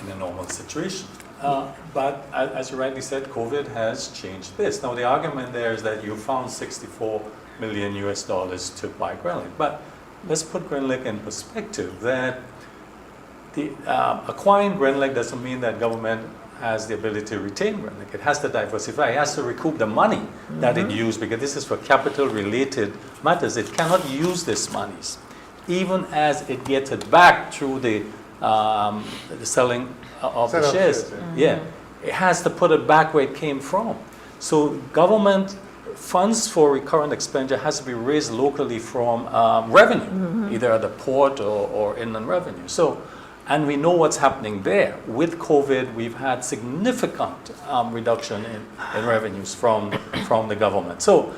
in a normal situation. But as you rightly said, COVID has changed this. Now the argument there is that you found $64 million to buy Grenlick. But let's put Grenlick in perspective, that acquiring Grenada doesn't mean that government has the ability to retain Grenada. It has to diversify. It has to recoup the money that it used, because this is for capital-related matters. It cannot use these monies, even as it gets it back through the selling of the shares. Yeah, it has to put it back where it came from. So government funds for recurrent expenditure has to be raised locally from revenue, either at the port or inland revenue. So, and we know what's happening there. With COVID, we've had significant reduction in revenues from the government. So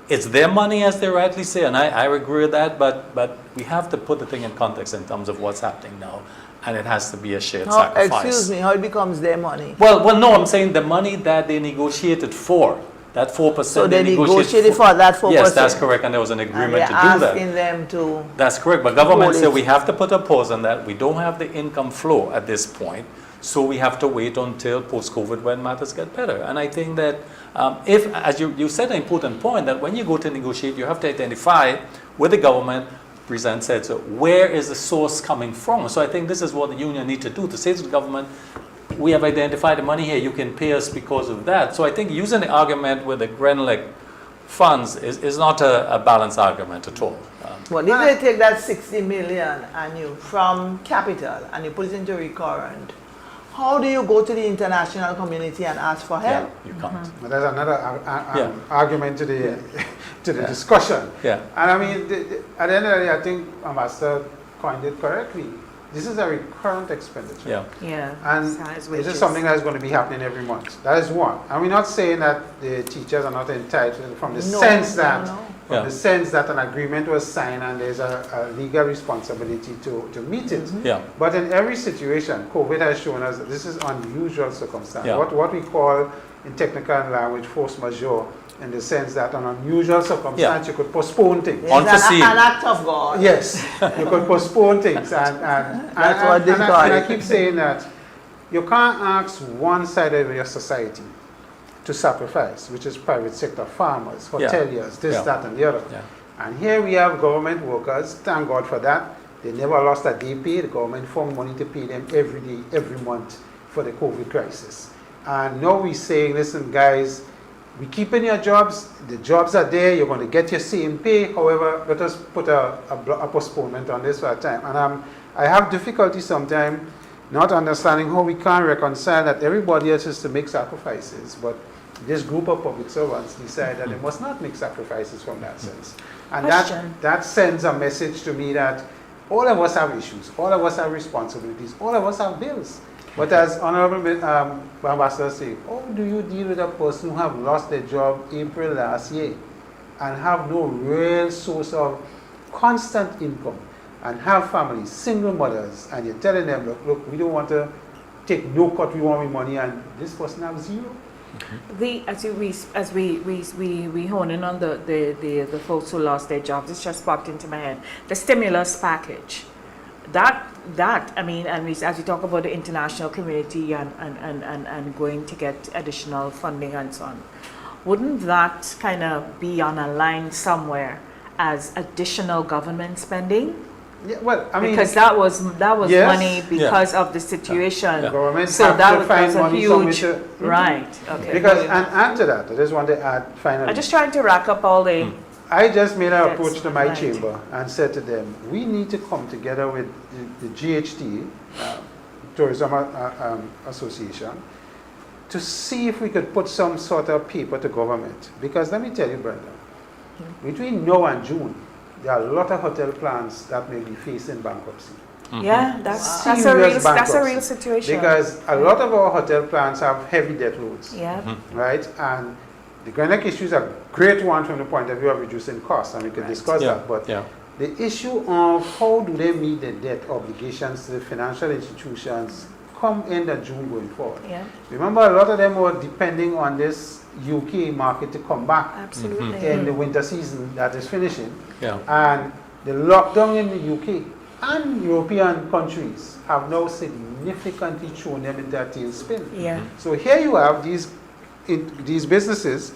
it's their money, as they rightly say, and I agree with that, but we have to put the thing in context in terms of what's happening now, and it has to be a shared sacrifice. Excuse me, how it becomes their money? Well, no, I'm saying the money that they negotiated for, that 4%. So they negotiated for that 4%? Yes, that's correct, and there was an agreement to do that. Asking them to... That's correct, but government said we have to put a pause on that. We don't have the income flow at this point, so we have to wait until post-COVID when matters get better. And I think that if, as you said an important point, that when you go to negotiate, you have to identify with the government, President said, so where is the source coming from? So I think this is what the union need to do, to say to the government, we have identified the money here, you can pay us because of that. So I think using the argument with the Grenada funds is not a balanced argument at all. Well, if they take that 60 million and you from capital and you put it into recurrent, how do you go to the international community and ask for help? Yeah, you can't. But there's another argument to the discussion. Yeah. And I mean, at the end of the day, I think Ambassador coined it correctly. This is a recurrent expenditure. Yeah. Yeah. And this is something that is going to be happening every month. That is one. And we're not saying that the teachers are not entitled from the sense that the sense that an agreement was signed and there's a legal responsibility to meet it. Yeah. But in every situation, COVID has shown us that this is unusual circumstance. Yeah. What we call in technical language force majeure, in the sense that an unusual circumstance you could postpone things. It's an act of God. Yes, you could postpone things, and I keep saying that you can't ask one side of your society to sacrifice, which is private sector, farmers, hoteliers, this, that, and the other. Yeah. And here we have government workers. Thank God for that. They never lost a day pay. The government found money to pay them every day, every month for the COVID crisis. And now we're saying, listen, guys, we keeping your jobs, the jobs are there, you're going to get your same pay. However, let us put a postponement on this for a time. And I have difficulty sometimes not understanding how we can't reconcile that everybody else is to make sacrifices, but this group of public servants decide that they must not make sacrifices from that sense. And that sends a message to me that all of us have issues, all of us have responsibilities, all of us have bills. But as Honorable Ambassador said, how do you deal with a person who have lost their job April last year and have no real source of constant income and have families, single mothers, and you're telling them, look, we don't want to take no cut, we want money, and this person has zero? As we hone in on the folks who lost their jobs, it's just popped into my head. The stimulus package. That I mean, and as we talk about the international community and going to get additional funding and so on, wouldn't that kind of be on a line somewhere as additional government spending? Yeah, well, I mean, because that was money because of the situation. The government so that was a huge right. Okay. Because and to that, I just want to add finally. I'm just trying to rack up all the. I just made an approach to my chamber and said to them, we need to come together with the GHT, Tourism Association, to see if we could put some sort of paper to government. Because let me tell you, Brenda, between now and June, there are a lot of hotel plans that may be facing bankruptcy. Yeah, that's a real situation. Because a lot of our hotel plans have heavy debt loads. Yeah. Right? And the Grenada issue is a great one from the point of view of reducing costs, and we can discuss that. But the issue of how do they meet the debt obligations to the financial institutions come end of June going forward. Yeah. Remember, a lot of them were depending on this UK market to come back in the winter season that is finishing. Yeah. And the lockdown in the UK and European countries have now significantly thrown them into a tailspin. Yeah. So here you have these businesses,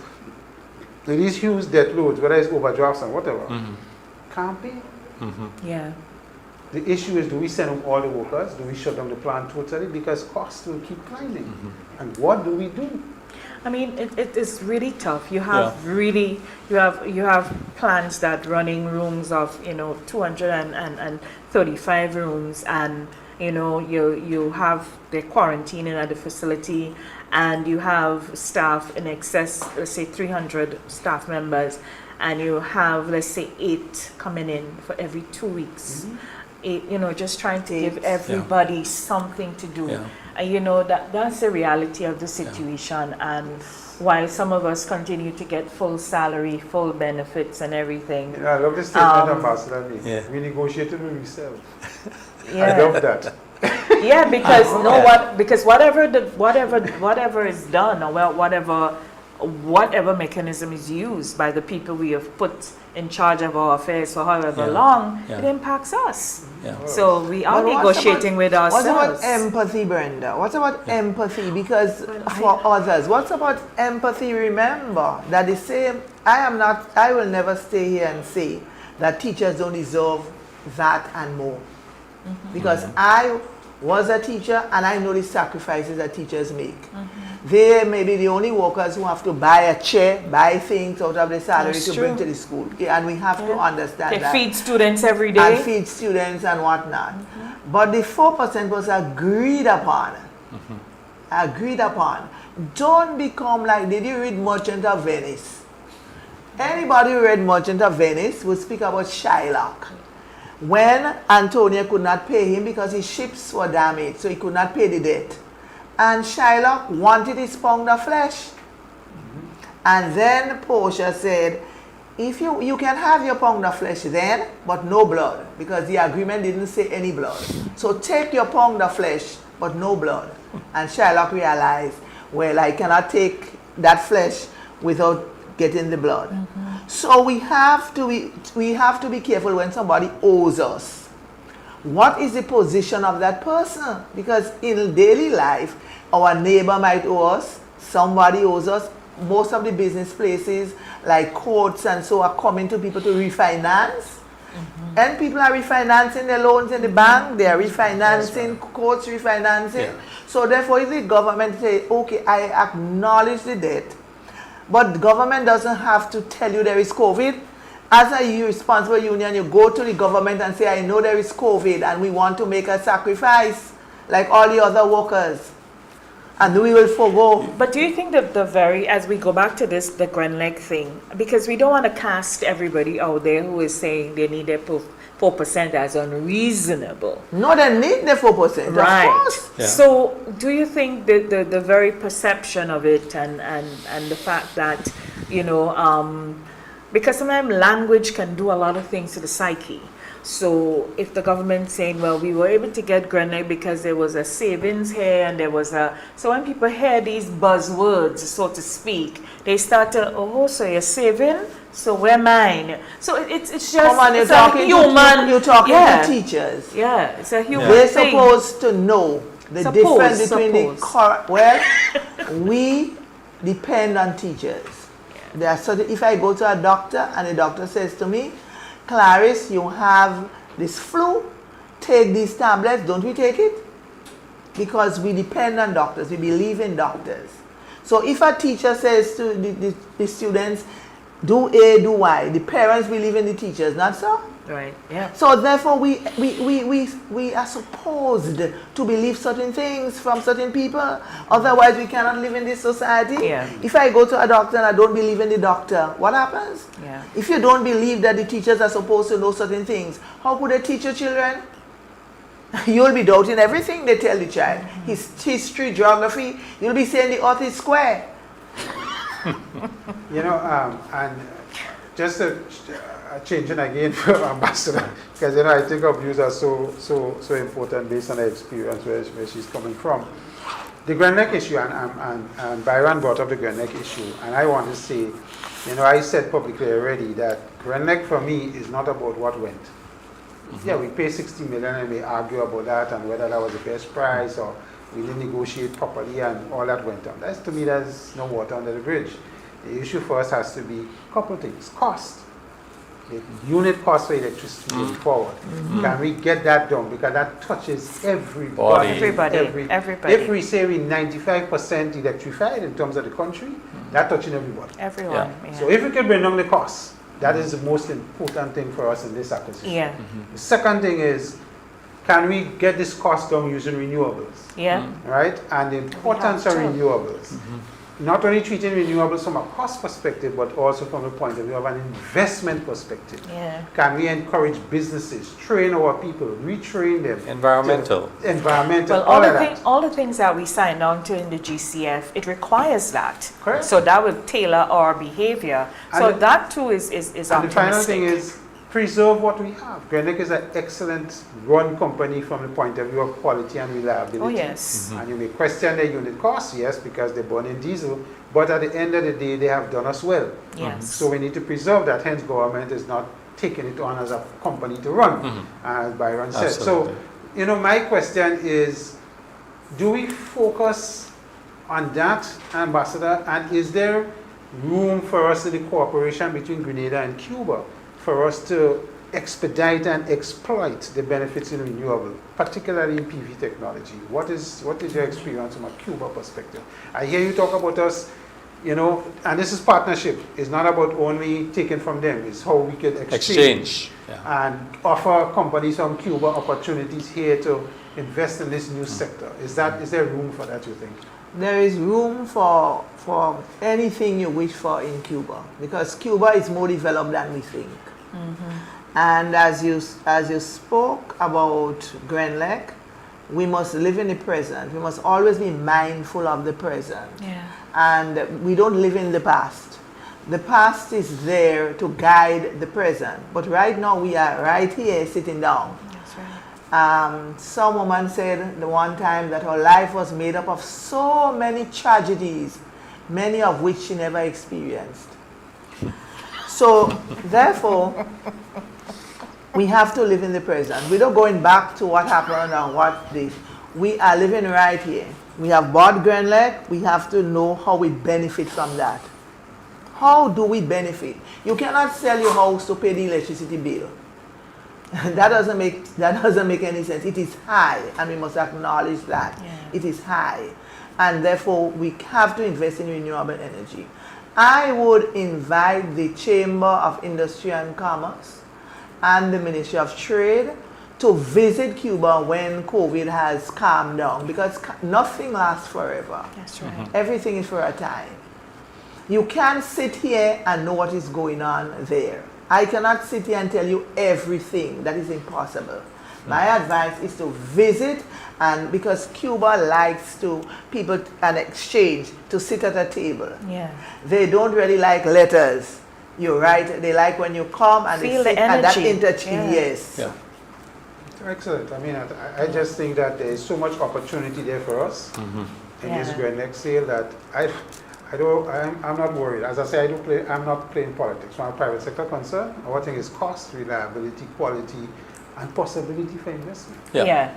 these huge debt loads, whether it's overdrafts and whatever, can't pay. Yeah. The issue is, do we send home all the workers? Do we shut down the plant totally? Because costs will keep climbing. And what do we do? I mean, it is really tough. You have you have plants that running rooms of 235 rooms, and you have the quarantining at the facility, and you have staff in excess, let's say 300 staff members, and you have, let's say, 8 coming in for every 2 weeks. Just trying to give everybody something to do. That's the reality of the situation. And while some of us continue to get full salary, full benefits and everything. I love the statement Ambassador made. We negotiated with ourselves. I love that. Yeah, because because whatever is done, or whatever mechanism is used by the people we have put in charge of our affairs for however long, it impacts us. So we are negotiating with ourselves. What about empathy, Brenda? What about empathy? Because for others, what's about empathy? Remember that the same, I will never stay here and say that teachers don't deserve that and more. Because I was a teacher and I know the sacrifices that teachers make. They may be the only workers who have to buy a chair, buy things out of their salary to bring to the school. And we have to understand that. They feed students every day. And feed students and whatnot. But the 4% was agreed upon. Agreed upon. Don't become like, did you read Merchant of Venice? Anybody who read Merchant of Venice will speak about Shylock. When Antonio could not pay him because his ships were damaged, so he could not pay the debt. And Shylock wanted his pound of flesh. And then Portia said, if you can have your pound of flesh then, but no blood, because the agreement didn't say any blood. So take your pound of flesh, but no blood. And Shylock realized, well, I cannot take that flesh without getting the blood. So we have to be careful when somebody owes us. What is the position of that person? Because in daily life, our neighbor might owe us, somebody owes us. Most of the business places like courts and so are coming to people to refinance. And people are refinancing their loans in the bank, they are refinancing, courts refinancing. So therefore, if the government say, okay, I acknowledge the debt, but the government doesn't have to tell you there is COVID. As a responsible union, you go to the government and say, I know there is COVID and we want to make a sacrifice like all the other workers. And we will forgo. But do you think that as we go back to this, the Grenada thing, because we don't want to cast everybody out there who is saying they need their 4% as unreasonable. No, they need the 4%, right. Of course. So do you think that the very perception of it and the fact that, because sometimes language can do a lot of things to the psyche. So if the government's saying, well, we were able to get Grenada because there was a savings here and there was so when people hear these buzzwords, so to speak, they start to, so you're saving? So we're mine. So it's just, you're talking to teachers. Yeah, it's a human They're thing. supposed to know the difference between we depend on teachers. There are certain, if I go to a doctor and the doctor says to me, Claris, you have this flu, take these tablets, don't we take it? Because we depend on doctors, we believe in doctors. So if a teacher says to the students, do A, do Y, the parents believe in the teachers, not so? Right, yeah. So therefore we are supposed to believe certain things from certain people, otherwise we cannot live in this society. Yeah. If I go to a doctor and I don't believe in the doctor, what happens? Yeah. If you don't believe that the teachers are supposed to know certain things, how could they teach your children? You'll be doubting everything they tell the child. His history, geography, you'll be saying the earth is square. And just changing again for Ambassador, because I think her views are so important based on her experience where she's coming from. The Grenada issue, and Byron brought up the Grenada issue, and I want to say, I said publicly already that Grenada for me is not about what went. Yeah, we pay 60 million and we argue about that and whether that was the best price or we didn't negotiate properly and all that went on. To me, there's no water under the bridge. The issue for us has to be a couple of things. Cost. the unit cost for electricity going forward. Can we get that done? Because that touches everybody. Everybody. If we say we're 95% electrified in terms of the country, that touching everybody. Everyone. Yeah. So if we can bring down the cost, that is the most important thing for us in this acquisition. Yeah. The second thing is, can we get this cost down using renewables? Yeah. Right? And the importance of renewables. Not only treating renewables from a cost perspective, but also from the point of view of an investment perspective. Yeah. Can we encourage businesses, train our people, retrain them? Environmental. Environmental, Well, all the things that we signed on to in the GCF, it requires that. Correct. So that will tailor our behavior. So And that too is And optimistic. the final thing is, preserve what we have. Grenada is an excellent run company from the point of view of quality and reliability. Oh, yes. And you may question their unit costs, yes, because they're burning diesel, but at the end of the day, they have done us well. Yes. So we need to preserve that. Hence, government is not taking it on as a company to run, as Byron said. Absolutely. So, my question is, do we focus on that, Ambassador, and is there room for us in the cooperation between Grenada and Cuba for us to expedite and exploit the benefits in renewable, particularly in PV technology? What is your experience from a Cuba perspective? I hear you talk about us, and this is partnership. It's not about only taking from them. It's how we can exchange. And offer companies from Cuba opportunities here to invest in this new sector. Is there room for that, you think? There is room for anything you wish for in Cuba, because Cuba is more developed than we think. And as you spoke about Grenlec, we must live in the present. We must always be mindful of the present. Yeah. And we don't live in the past. The past is there to guide the present. But right now we are right here sitting down. That's right. Some woman said the one time that her life was made up of so many tragedies, many of which she never experienced. So, therefore, we have to live in the present. We're not going back to what happened and what this. We are living right here. We have bought Grenlec. We have to know how we benefit from that. How do we benefit? You cannot sell your house to pay the electricity bill. That doesn't make any sense. It is high, and we must acknowledge that. Yeah. It is high, and therefore we have to invest in renewable energy. I would invite the Chamber of Industry and Commerce and the Ministry of Trade to visit Cuba when COVID has calmed down, because nothing lasts forever. That's right. Everything is for a time. You can't sit here and know what is going on there. I cannot sit here and tell you everything. That is impossible. My advice is to visit, and because Cuba likes people and exchange, to sit at a table. Yeah. They don't really like letters. You're right. They like when you come and Feel they the sit and that energy. interchange. Yeah. Yes. Yeah. Excellent. I mean, I just think that there is so much opportunity there for us in this Yeah. Grenlec sale that I'm not worried. As I say, I'm not playing politics. From a private sector concern, our thing is cost, reliability, quality, and possibility for investment. Yeah.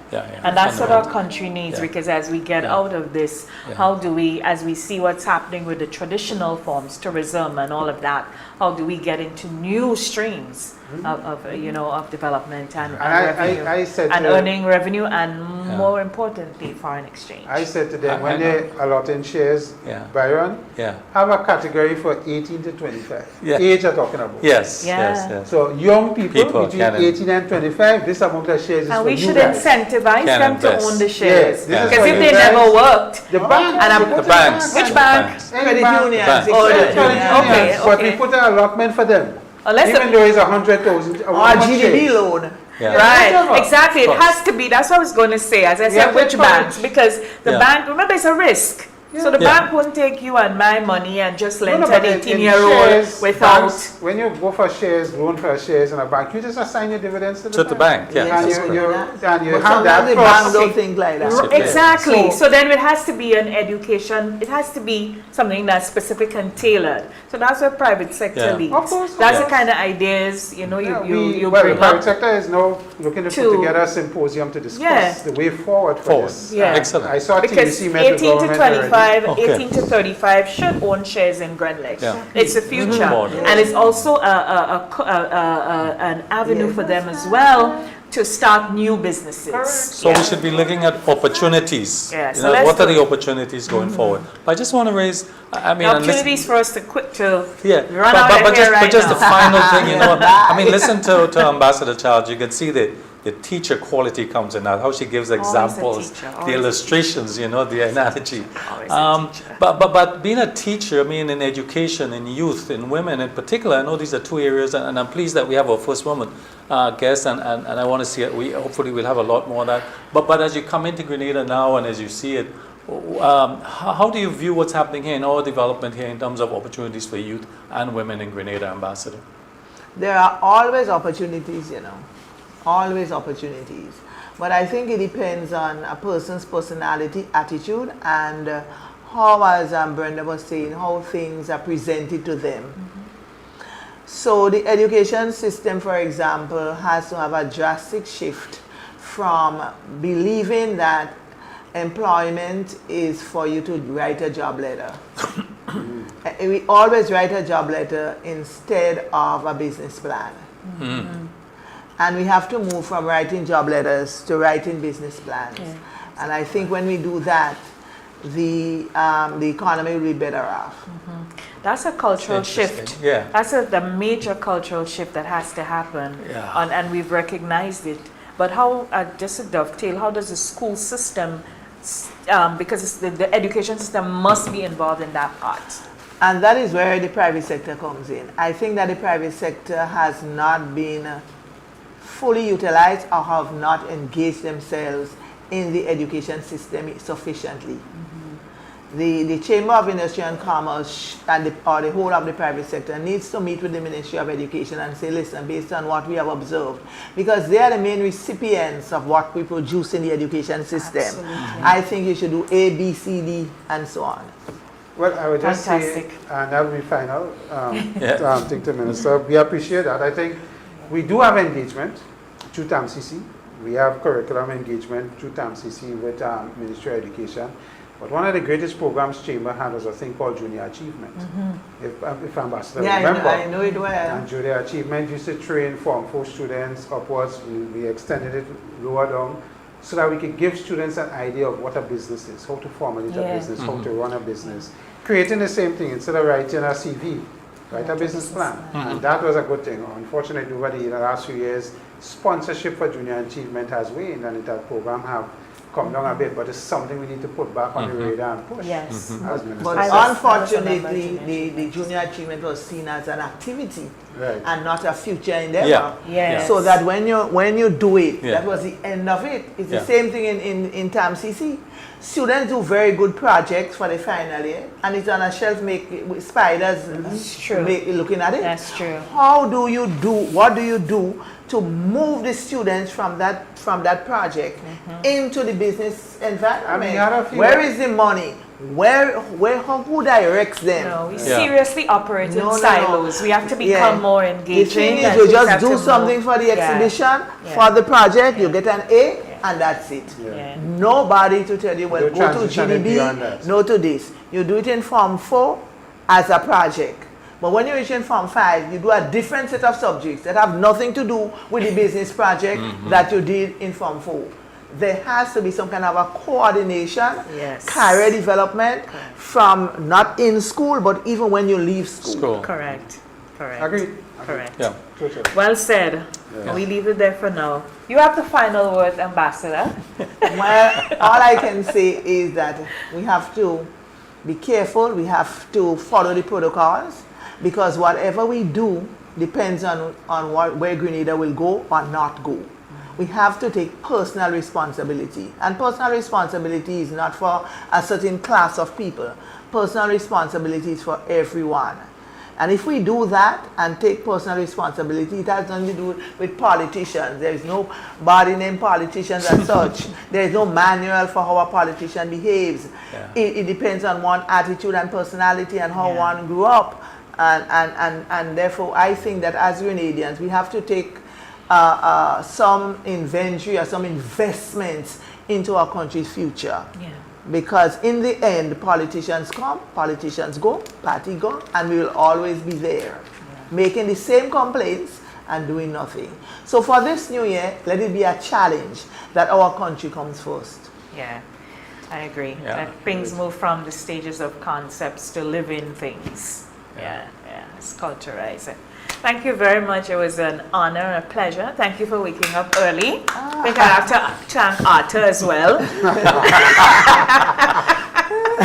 And that's what our country needs, Yeah. because as we get out of this, how do we, as we see what's happening with the traditional forms, tourism and all of that, how do we get into new streams of development and revenue, I said and to- earning revenue, and more importantly, foreign exchange. I said to them, when I they allot in shares, Yeah. Byron, Yeah. have a category for 18 to 25. Yeah. Age I'm talking about. Yes. Yeah. Yes. Yes. So young people between can 18 and 25, this amount of shares is And for we you should guys. incentivize Can them to invest. own the Yes, shares. this is Because for if you they guys. never worked, The bank, And I'm- we put The banks. Which The bank? banks. Any Credit bank. unions. Bank. Oh, credit the- unions. okay, But we okay. put an allotment for them. Unless Even the- though it's 100,000. Or GDP loan. Yeah. Right, whatever. exactly. It Of course. has to be. That's what I was going to say. As I We said, have to which banks? encourage. Because the Yeah. bank, remember, it's a risk. So the Yeah. bank won't take you and my money and just lend No, to an but in 18-year-old shares, without. banks, when you go for shares, loan for shares in a bank, you just assign your dividends to the To the bank, yeah. And that's you, correct. you, and you But have sometimes that the bank plus. don't think like that. Okay. Exactly. So- So then it has to be an education. It has to be something that's specific and tailored. So that's where private sector Yeah. leads. Of course. That's Yeah. the kind of ideas Yeah, you well, the bring private up. sector is now looking to To- put together a symposium to discuss Yeah. the way forward for Forward. this. Yeah. Excellent. I saw Because TUC met with 18 to government 25 35, Okay. 18 to 35 should own shares in Grenada. Yeah. It's the future, More. and it's also an avenue for them as well to start new businesses. So we should be looking at opportunities. Yeah, You so know, let's what are do the it. opportunities going forward? But I just want to raise, I mean, and listen- Opportunities for us to quit to yeah, run out of here right just now. the final thing, you know. I mean, listen to Ambassador Charles. You can see the teacher quality comes in that. How she gives examples, teacher, the always a illustrations, you know, the analogy. Always a teacher. But being a teacher, I mean, in education, in youth, in women in particular, I know these are two areas, and I'm pleased that we have our first woman guest, and I want to see it. Hopefully we'll have a lot more of that. But as you come into Grenada now, and as you see it, how do you view what's happening here in our development here in terms of opportunities for youth and women in Grenada, Ambassador? There are always opportunities, you know, always opportunities. But I think it depends on a person's personality, attitude, and how, as Brenda was saying, how things are presented to them. So the education system, for example, has to have a drastic shift from believing that employment is for you to write a job letter. We always write a job letter instead of a business plan. And we have to move from writing job letters to writing business plans. Yes. And I think when we do that, the economy will be better off. That's a cultural shift. Interesting. Yeah. That's the major cultural shift that has to happen, Yeah. and we've recognized it. But how, just to dovetail, how does the school system, because the education system must be involved in that part? And that is where the private sector comes in. I think that the private sector has not been fully utilized or have not engaged themselves in the education system sufficiently. The Chamber of Industry and Commerce and the whole of the private sector needs to meet with the Ministry of Education and say, listen, based on what we have observed, because they are the main recipients of what we produce in the education system. Absolutely. I think you should do A, B, C, D, and so on. Well, I would just say, Fantastic. and that will be final, Yeah. thing to Minister. We appreciate that. I think we do have engagement through TAMCC. We have curriculum engagement through TAMCC with Ministry of Education. But one of the greatest programs Chamber had was a thing called Junior Achievement. If Ambassador remember. I know it well. And Junior Achievement used to train Form 4 students upwards. We extended it lower down so that we could give students an idea of what a business is, how to formulate a business, how to run a business. Creating the same thing instead of writing a CV, write a business plan. And that was a good thing. Unfortunately, over the last few years, sponsorship for Junior Achievement has waned, and that program have come down a bit, but it's something we need to put back on the radar and push. Yes. As Minister But said. unfortunately, the junior achievement was seen as an activity Right. and not a future endeavor. Yeah. Yes. So that when you do it, Yeah. that was the end of it. It's Yeah. the same thing in TAMCC. Students do very good projects for the final year, and it's on a shelf with spiders true. looking at it. That's true. What do you do to move the students from that project into the business environment? I mean, out of you- Where is the money? Who directs them? No, we Yeah. seriously operate in No, no, no. silos. We have to become Yeah. more The engaging. thing is, and you things just have do to something move. for the Yeah. exhibition, Yeah. for the project, you Yeah. get an A, and that's it. Yeah. Nobody to tell you, well, No go to transition it GDB, beyond that. no to this. You do it in Form 4 as a project. But when you reach in Form 5, you do a different set of subjects that have nothing to do with the business project that you did in Form 4. There has to be some kind of a coordination, Yes. career development from not in school, but even when you leave school. Correct. Correct. Agreed. Correct. Yeah. Totally. Well said. Yeah. We leave it there for now. You have the final word, Ambassador. Well, all I can say is that we have to be careful, we have to follow the protocols, because whatever we do depends on where Grenada will go or not go. We have to take personal responsibility. And personal responsibility is not for a certain class of people. Personal responsibility is for everyone. And if we do that and take personal responsibility, it has nothing to do with politicians. There is no body named politicians as such. There is no manual for how a politician behaves. Yeah. It depends on one's attitude and personality and how Yeah. one grew up. And therefore, I think that as Grenadians, we have to take some inventory or some investments into our country's future. Yeah. Because in the end, politicians come, politicians go, party go, and we will always be there, making the same complaints and doing nothing. So for this new year, let it be a challenge that our country comes first. Yeah, I agree. Yeah. That things move from the stages of concepts to living things. Yeah, it's culturizing. Thank you very much. It was an honor and a pleasure. Thank you for waking up early. I think I have to thank Arthur as well.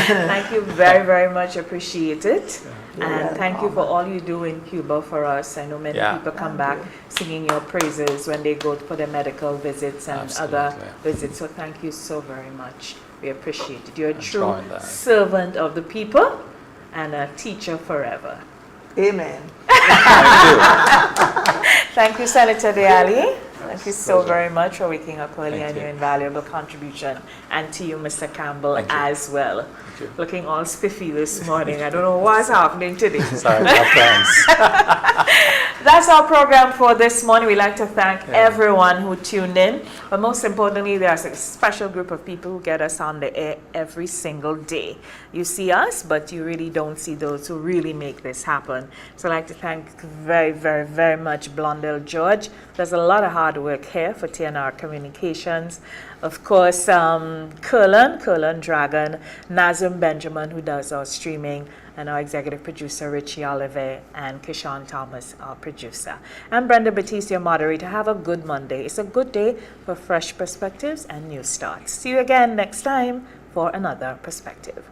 Thank you very, very much. Appreciate it. And thank you for all you do in Cuba for us. I know many people come back singing your praises when they go for their medical visits and other visits. So thank you so very much. We appreciate it. You're a true servant of the people and a teacher forever. Amen. Thank you, Senator Allie. Thank you so very much for waking up early and your invaluable contribution. And to you, Mr. Campbell, as well. Looking all spiffy this morning. I don't know what's happening today. Sorry, no plans. That's our program for this morning. We'd like to thank everyone who tuned in. But most importantly, there's a special group of people who get us on the air every single day. You see us, but you really don't see those who really make this happen. So I'd like to thank very, very, very much Blondell George. There's a lot of hard work here for TNR Communications. Of course, Curlin Dragon, Nazim Benjamin, who does our streaming, and our executive producer, Richie Oliver, and Kishan Thomas, our producer. I'm Brenda Baptiste, your moderator. Have a good Monday. It's a good day for fresh perspectives and new starts. See you again next time for another perspective.